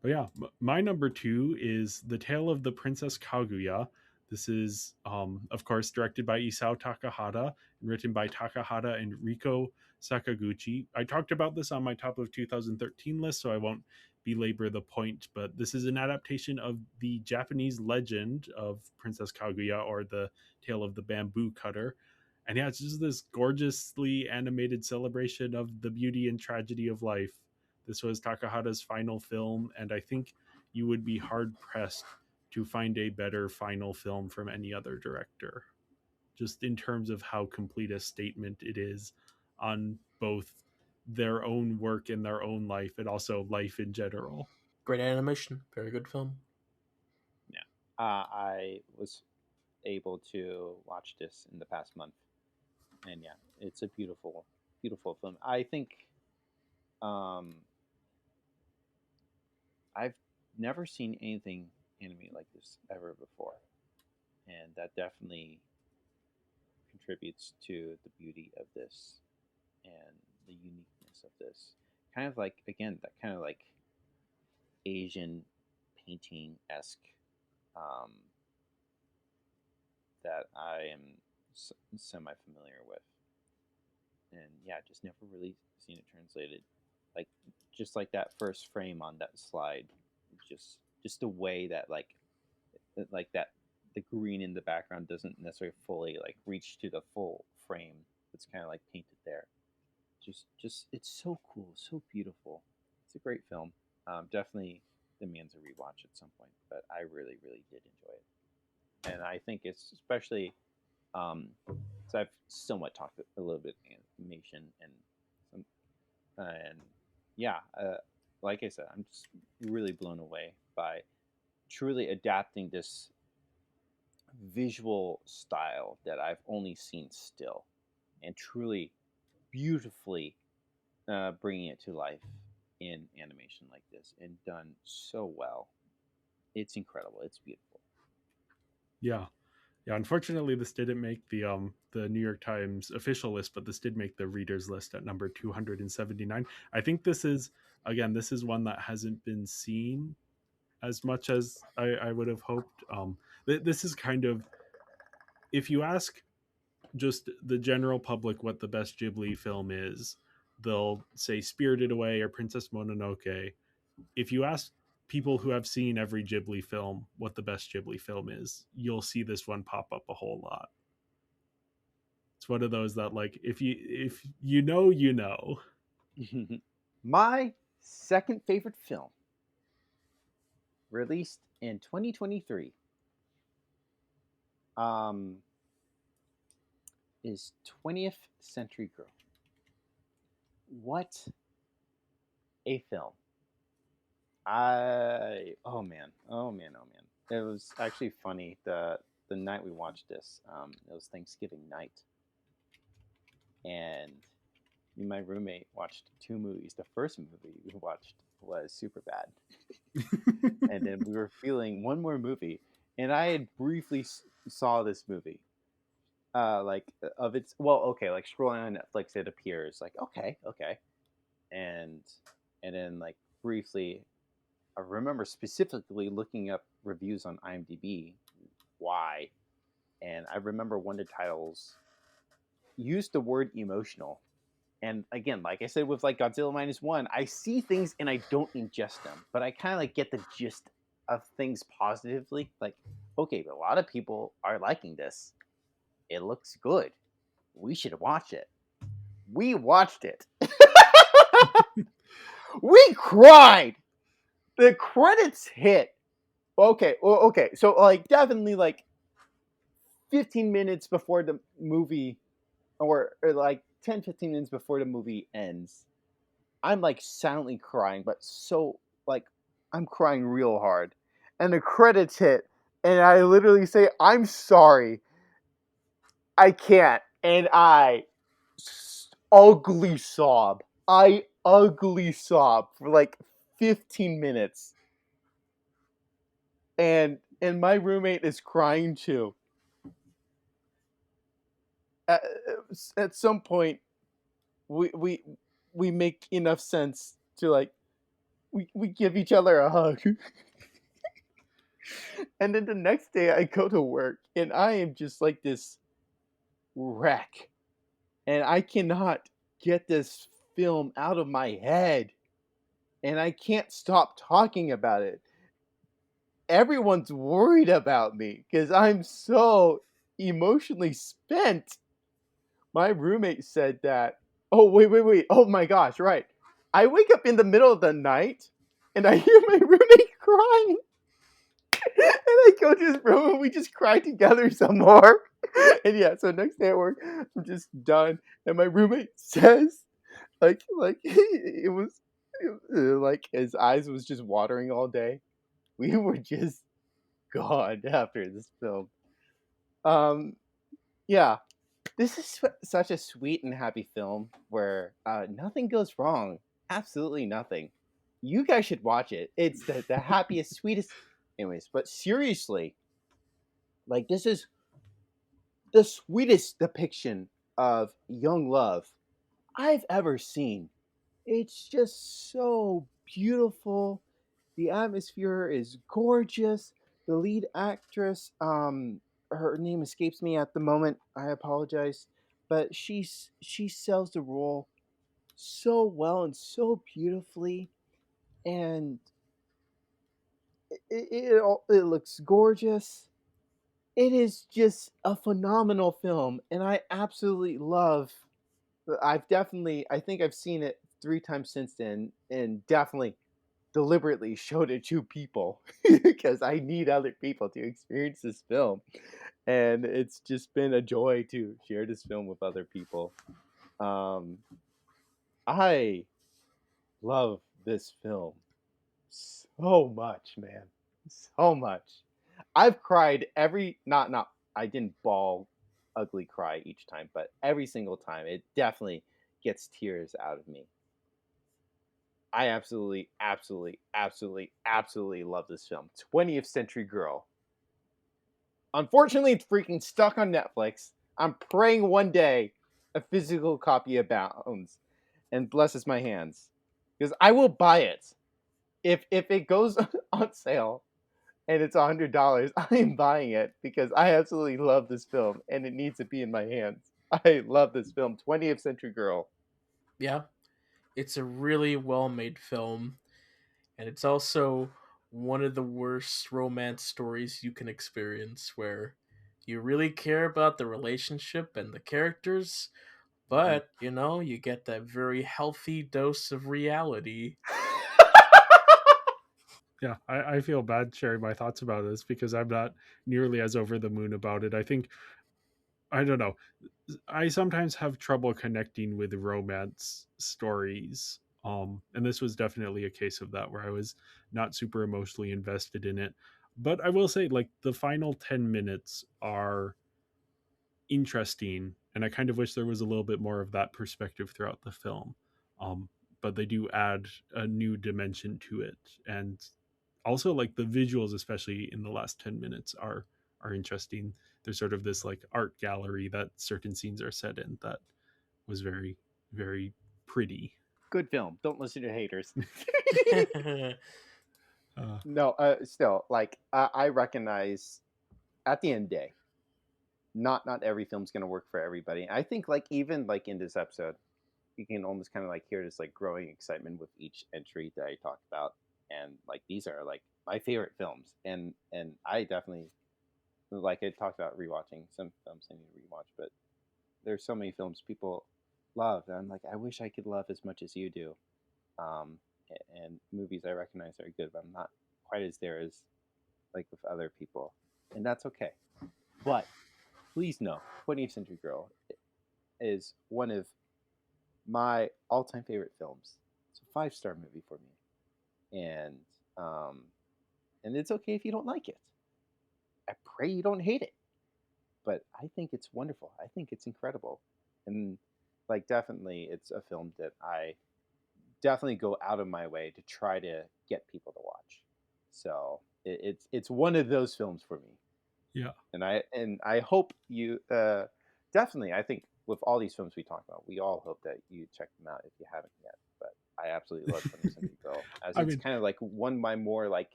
But yeah, my number 2 is The Tale of the Princess Kaguya. This is, of course, directed by Isao Takahata and written by Takahata and Riko Sakaguchi. I talked about this on my top of 2013 list, so I won't belabor the point, but this is an adaptation of the Japanese legend of Princess Kaguya, or the Tale of the Bamboo Cutter. And yeah, it's just this gorgeously animated celebration of the beauty and tragedy of life. This was Takahata's final film, and I think you would be hard pressed to find a better final film from any other director, just in terms of how complete a statement it is on both their own work and their own life, and also life in general. Great animation. Very good film. Yeah, I was able to watch this in the past month, and yeah, it's a beautiful, beautiful film. I think um, I've never seen anything animated like this ever before, and that definitely contributes to the beauty of this and the uniqueness of this. Kind of like, again, that kind of like Asian painting esque um, that I am semi familiar with, and yeah, just never really seen it translated. Like just like that first frame on that slide, just the way that like that the green in the background doesn't necessarily fully like reach to the full frame. It's kind of like painted there. Just it's so cool, so beautiful. It's a great film. Definitely demands a rewatch at some point, but I really, really did enjoy it, and I think it's especially so I've somewhat talked a little bit animation and some and yeah, like I said, I'm just really blown away by truly adapting this visual style that I've only seen still, and truly beautifully bringing it to life in animation like this and done so well. It's incredible. It's beautiful. Yeah. Yeah, unfortunately, this didn't make the New York Times official list, but this did make the readers list at number 279. I think this is one that hasn't been seen as much as I would have hoped. This is kind of, if you ask just the general public what the best Ghibli film is, they'll say Spirited Away or Princess Mononoke. If you ask people who have seen every Ghibli film what the best Ghibli film is, you'll see this one pop up a whole lot. It's one of those that, like, if you know, you know. My second favorite film, released in 2023, um, is 20th Century Girl. What a film! Oh man, oh man, oh man. It was actually funny. The night we watched this, it was Thanksgiving night, and me and my roommate watched two movies. The first movie we watched was Super Bad, and then we were feeling one more movie, and I had briefly saw this movie. Like of its well, okay, like scrolling on Netflix, it appears like okay, okay, and and then like briefly I remember specifically looking up reviews on IMDb. Why? And I remember one of the titles used the word emotional. And again, like I said with like Godzilla minus one, I see things and I don't ingest them, but I kind of like get the gist of things positively. Like, okay, a lot of people are liking this. It looks good. we should watch it. We watched it. We cried. The credits hit. Okay, okay. So like definitely like 15 minutes before the movie, or like 10, 15 minutes before the movie ends, I'm like silently crying, but so like I'm crying real hard. And the credits hit, and I literally say, "I'm sorry, I can't," and ugly sob. I ugly sob for like 15 minutes, and my roommate is crying too. At, at some point, we we we make enough sense to like we give each other a hug. And then the next day I go to work and I am just like this wreck. And I cannot get this film out of my head. And I can't stop talking about it. Everyone's worried about me because I'm so emotionally spent. My roommate said that. Oh, wait. Oh my gosh, right. I wake up in the middle of the night and I hear my roommate crying. And I go to his room and we just cry together some more. And yeah, so next day at work, I'm just done. And my roommate says, like it was like his eyes was just watering all day. We were just gone after this film. Um, yeah, this is such a sweet and happy film where nothing goes wrong. Absolutely nothing. You guys should watch it. It's the happiest, sweetest. Anyways, but seriously, like this is the sweetest depiction of young love I've ever seen. It's just so beautiful. The atmosphere is gorgeous. The lead actress, her name escapes me at the moment. I apologize, but she sells the role so well and so beautifully, and it looks gorgeous. It is just a phenomenal film, and I absolutely love. I think I've seen it 3 times since then, and definitely deliberately showed it to people because I need other people to experience this film, and it's just been a joy to share this film with other people. Um, I love this film so much, man, so much. I've cried every not I didn't bawl ugly cry each time, but every single time it definitely gets tears out of me. I absolutely love this film. 20th Century Girl. Unfortunately, it's freaking stuck on Netflix. I'm praying one day a physical copy abounds and blesses my hands, because I will buy it if it goes on sale and it's $100. I am buying it because I absolutely love this film and it needs to be in my hands. I love this film, 20th Century Girl. Yeah, it's a really well made film, and it's also one of the worst romance stories you can experience where you really care about the relationship and the characters, Mhm. but you get that very healthy dose of reality. Yeah, I feel bad sharing my thoughts about this because I'm not nearly as over the moon about it. I think, I don't know, I sometimes have trouble connecting with romance stories. And this was definitely a case of that where I was not super emotionally invested in it. But I will say, like, the final 10 minutes are interesting, and I kind of wish there was a little bit more of that perspective throughout the film. Um, but they do add a new dimension to it, and also like the visuals, especially in the last 10 minutes, are interesting. There's sort of this like art gallery that certain scenes are set in that was very pretty. Good film. Don't listen to haters. uh, No, still, like I recognize at the end of the day, not every film's gonna work for everybody. I think like even like in this episode, you can almost kind of like hear this like growing excitement with each entry that I talked about, and like these are like my favorite films, and I definitely like I talked about rewatching some films I need to rewatch, but there's so many films people love, and I'm like, I wish I could love as much as you do. And movies I recognize are good, but I'm not quite as there as like with other people, and that's okay. But please know, 20th Century Girl is one of my all-time favorite films. It's a five-star movie for me, um, and it's okay if you don't like it. I pray you don't hate it, but I think it's wonderful. I think it's incredible, and like definitely, it's a film that I definitely go out of my way to try to get people to watch. So it's one of those films for me, Yeah. and I hope you definitely. I think with all these films we talk about, we all hope that you check them out if you haven't yet. But I absolutely love 20th Century Girl, as I it's mean, kind of like one of my more like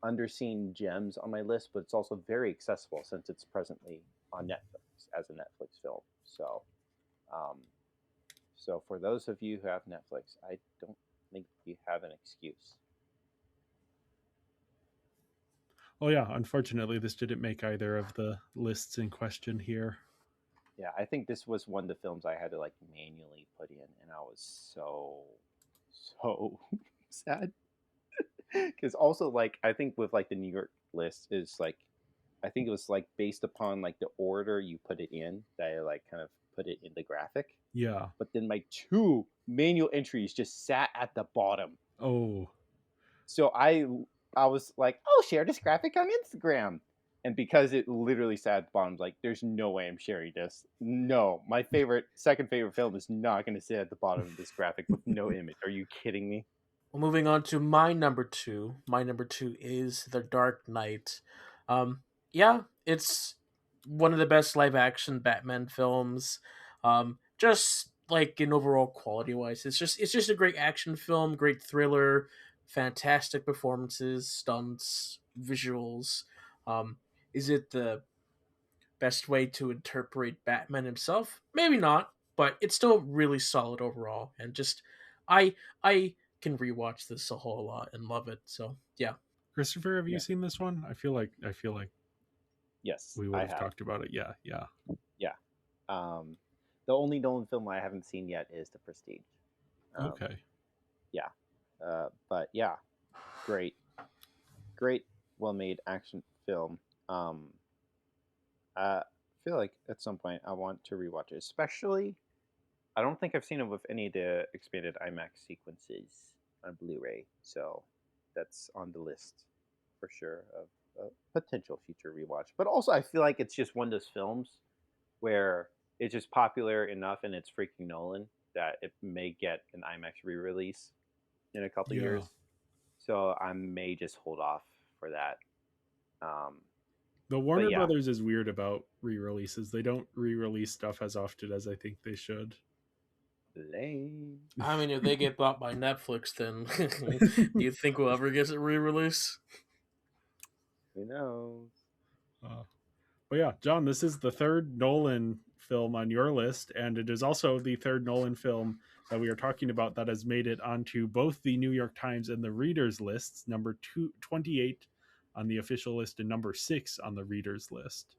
underseen gems on my list, but it's also very accessible since it's presently on Netflix as a Netflix film. Um, so for those of you who have Netflix, I don't think you have an excuse. oh yeah, unfortunately, this didn't make either of the lists in question here. Yeah, I think this was one of the films I had to like manually put in, and I was so sad because also like I think with like the New York list is like I think it was like based upon like the order you put it in that I like kind of put it in the graphic. Yeah. But then my two manual entries just sat at the bottom. Oh. So I was like, I'll share this graphic on Instagram. And because it literally sat at the bottom, like, there's no way I'm sharing this. No, my second favorite film is not going to sit at the bottom of this graphic with no image. Are you kidding me? Well, moving on to my number two. My number two is The Dark Knight. Yeah, it's one of the best live action Batman films. Just like in overall quality wise, it's just a great action film, great thriller, fantastic performances, stunts, visuals. Um, is it the best way to interpret Batman himself? Maybe not, but it's still really solid overall. And just I can rewatch this a whole lot and love it. So yeah. Christopher, have you Yeah. seen this one? I feel like Yes, we would I have have. talked about it. Yeah, yeah. Yeah. Um, the only Nolan film I haven't seen yet is The Prestige. Um, Okay. yeah. But yeah, great, great, well made action film. I feel like at some point I want to rewatch it, especially I don't think I've seen it with any of the expanded IMAX sequences on Blu-ray, so that's on the list for sure of a potential future rewatch. But also, I feel like it's just one of those films where it's just popular enough and it's freaking Nolan that it may get an IMAX re-release in a couple Yeah. years. So I may just hold off for that. Um, The but Warner yeah, Brothers is weird about re-releases. They don't re-release stuff as often as I think they should. lame. I mean, if they get bought by Netflix, then do you think we'll ever get a re-release? Who knows? Uh, but yeah, John, this is the third Nolan film on your list, and it is also the third Nolan film that we are talking about that has made it onto both the New York Times and the Reader's lists, number 28 on the official list and number 6 on the Reader's list.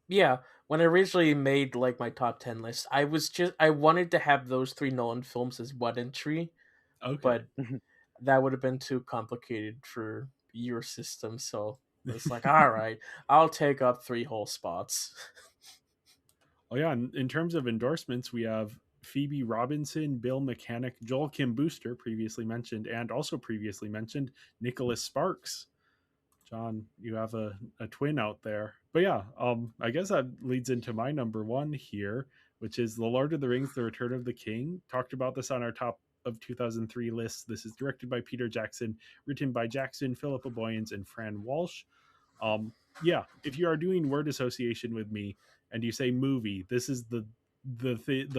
Yeah, when I originally made like my top 10 list, I wanted to have those three Nolan films as one entry, Okay. but that would have been too complicated for your system. So it's like, all right, I'll take up three whole spots. Oh yeah, in terms of endorsements, we have Phoebe Robinson, Bill Mechanic, Joel Kim Booster, previously mentioned, and also previously mentioned Nicholas Sparks. John, you have a twin out there. But yeah, I guess that leads into my number one here, which is The Lord of the Rings, The Return of the King. Talked about this on our top of 2003 list. This is directed by Peter Jackson, written by Jackson, Philippa Boyens, and Fran Walsh. Yeah, if you are doing word association with me and you say movie, this is the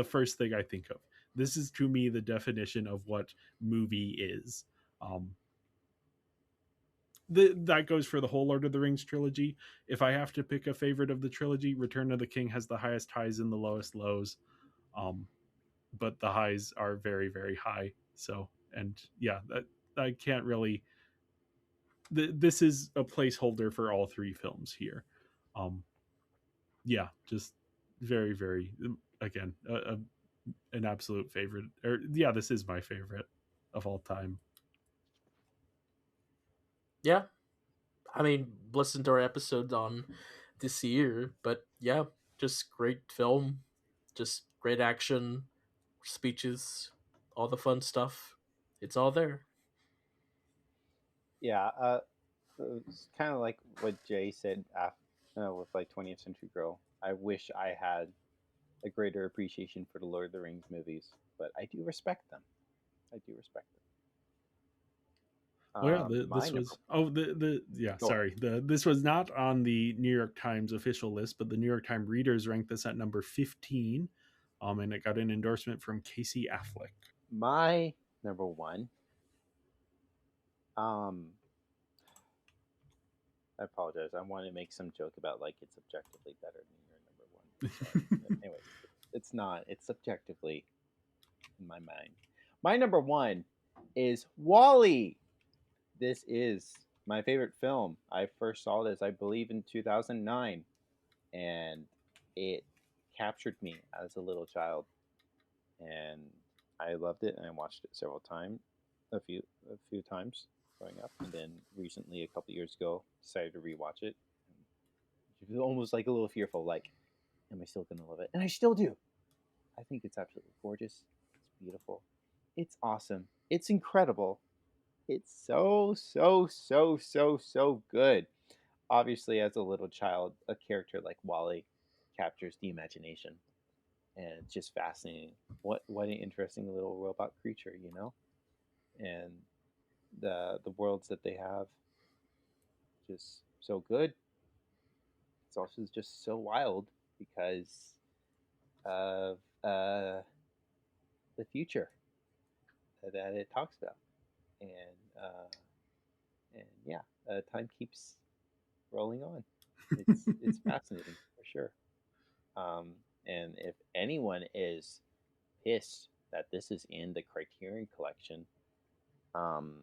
first thing I think of. This is to me the definition of what movie is. Um, that goes for the whole Lord of the Rings trilogy. If I have to pick a favorite of the trilogy, Return of the King has the highest highs and the lowest lows. Um, but the highs are very, very high. So, and yeah, that I can't really. This is a placeholder for all three films here. Um, yeah, just very, very, again, an absolute favorite. Or yeah, this is my favorite of all time. Yeah, I mean, listen to our episodes on this year, but yeah, just great film, just great action, speeches, all the fun stuff. It's all there. Yeah, it's kind of like what Jay said with like 20th Century Girl. I wish I had a greater appreciation for the Lord of the Rings movies, but I do respect them. I do respect them. Oh yeah, My this number. was the yeah, Go ahead. sorry. This was not on the New York Times official list, but the New York Times readers ranked this at number 15. And it got an endorsement from Casey Affleck. My number one. Um, I apologize. I want to make some joke about like it's objectively better than your number one. But anyways, it's not. It's subjectively in my mind. My number one is Wally. This is my favorite film. I first saw this, I believe, in 2009, and it captured me as a little child, and I loved it, and I watched it several times, a few times growing up, and then recently, a couple years ago, decided to rewatch it. It was almost like a little fearful, like, am I still gonna love it? And I still do. I think it's absolutely gorgeous. It's beautiful. It's awesome. It's incredible. It's so good. Obviously, as a little child, a character like Wally captures the imagination, and it's just fascinating. What an interesting little robot creature, you know? And the worlds that they have, just so good. It's also just so wild because of the future that it talks about, and uh, and yeah, time keeps rolling on. It's fascinating for sure. Um, and if anyone is pissed that this is in the Criterion Collection, um,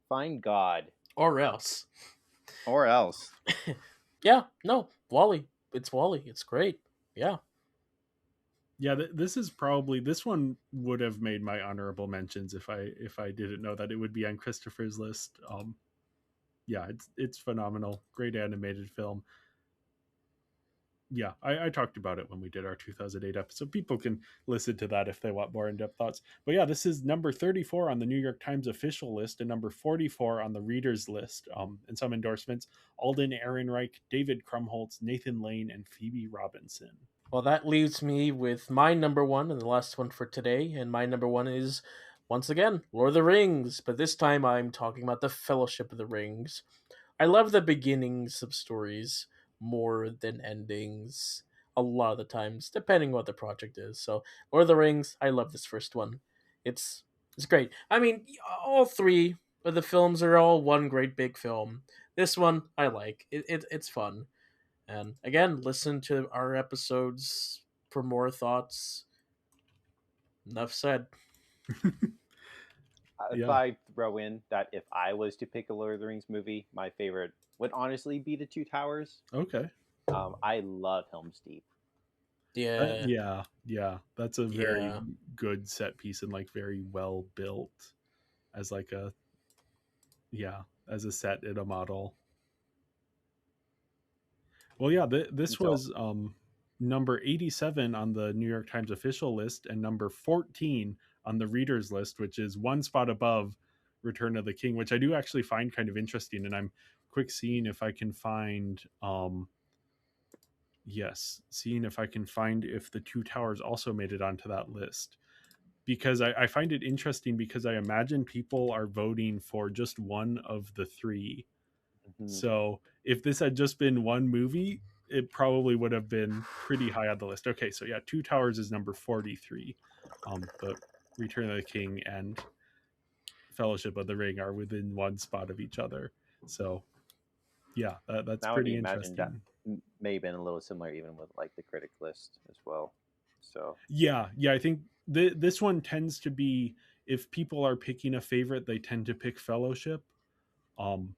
find God Or else. or else. Yeah, no, Wally. It's Wally. It's great. Yeah. Yeah, this is probably, this one would have made my honorable mentions if I didn't know that it would be on Christopher's list. Yeah, it's phenomenal. Great animated film. Yeah, I talked about it when we did our 2008 episode. People can listen to that if they want more in-depth thoughts. But yeah, this is number 34 on the New York Times official list and number 44 on the readers list. And some endorsements: Alden Ehrenreich, David Krumholtz, Nathan Lane, and Phoebe Robinson. Well, that leaves me with my number one and the last one for today. And my number one is, once again, Lord of the Rings. But this time I'm talking about the Fellowship of the Rings. I love the beginnings of stories more than endings a lot of the times, depending what the project is. So, Lord of the Rings, I love this first one. It's great. I mean, all three of the films are all one great big film. This one I like. It's fun. And again, listen to our episodes for more thoughts. Enough said. If Yeah. I throw in that if I was to pick a Lord of the Rings movie, my favorite would honestly be The Two Towers. Okay. I love Helm's Deep. Yeah. Yeah. That's a very Yeah. good set piece and like very well built as like a, yeah, as a set in a model. Well, yeah, this So was number 87 on the New York Times official list and number 14 on the readers list, which is one spot above Return of the King, which I do actually find kind of interesting. And I'm quick seeing if I can find seeing if I can find if the Two Towers also made it onto that list. Because I find it interesting because I imagine people are voting for just one of the three. mhm. So if this had just been one movie, it probably would have been pretty high on the list. Okay, so yeah, Two Towers is number 43. But Return of the King and Fellowship of the Ring are within one spot of each other. So yeah, that's Now I pretty imagine that interesting. may have been a little similar even with like the critic list as well. So Yeah, I think this one tends to be, if people are picking a favorite, they tend to pick Fellowship. Um,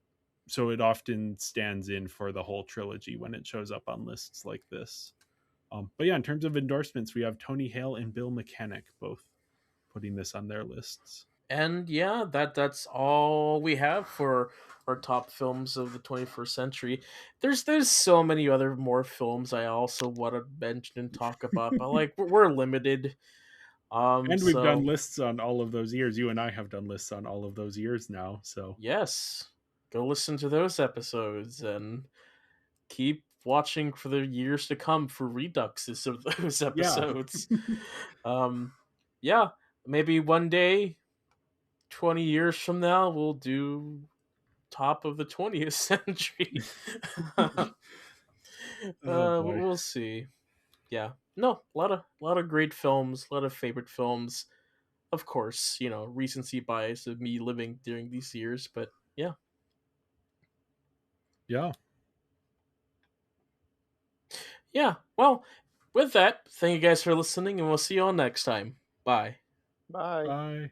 so it often stands in for the whole trilogy when it shows up on lists like this. But yeah, in terms of endorsements, we have Tony Hale and Bill Mechanic both putting this on their lists. And yeah, that's all we have for our top films of the 21st century. There's so many other more films I also want to mention and talk about, but like we're limited. And we've done So lists on all of those years. You and I have done lists on all of those years now. So yes, go listen to those episodes and keep watching for the years to come for reduxes of those yeah. episodes. Yeah, maybe one day, 20 years from now, we'll do top of the 20th century. Oh boy. We'll see. Yeah, no, a lot of great films, a lot of favorite films. Of course, you know, recency bias of me living during these years, but yeah. Yeah. Yeah, well, with that, thank you guys for listening, and we'll see you all next time. Bye. Bye. Bye.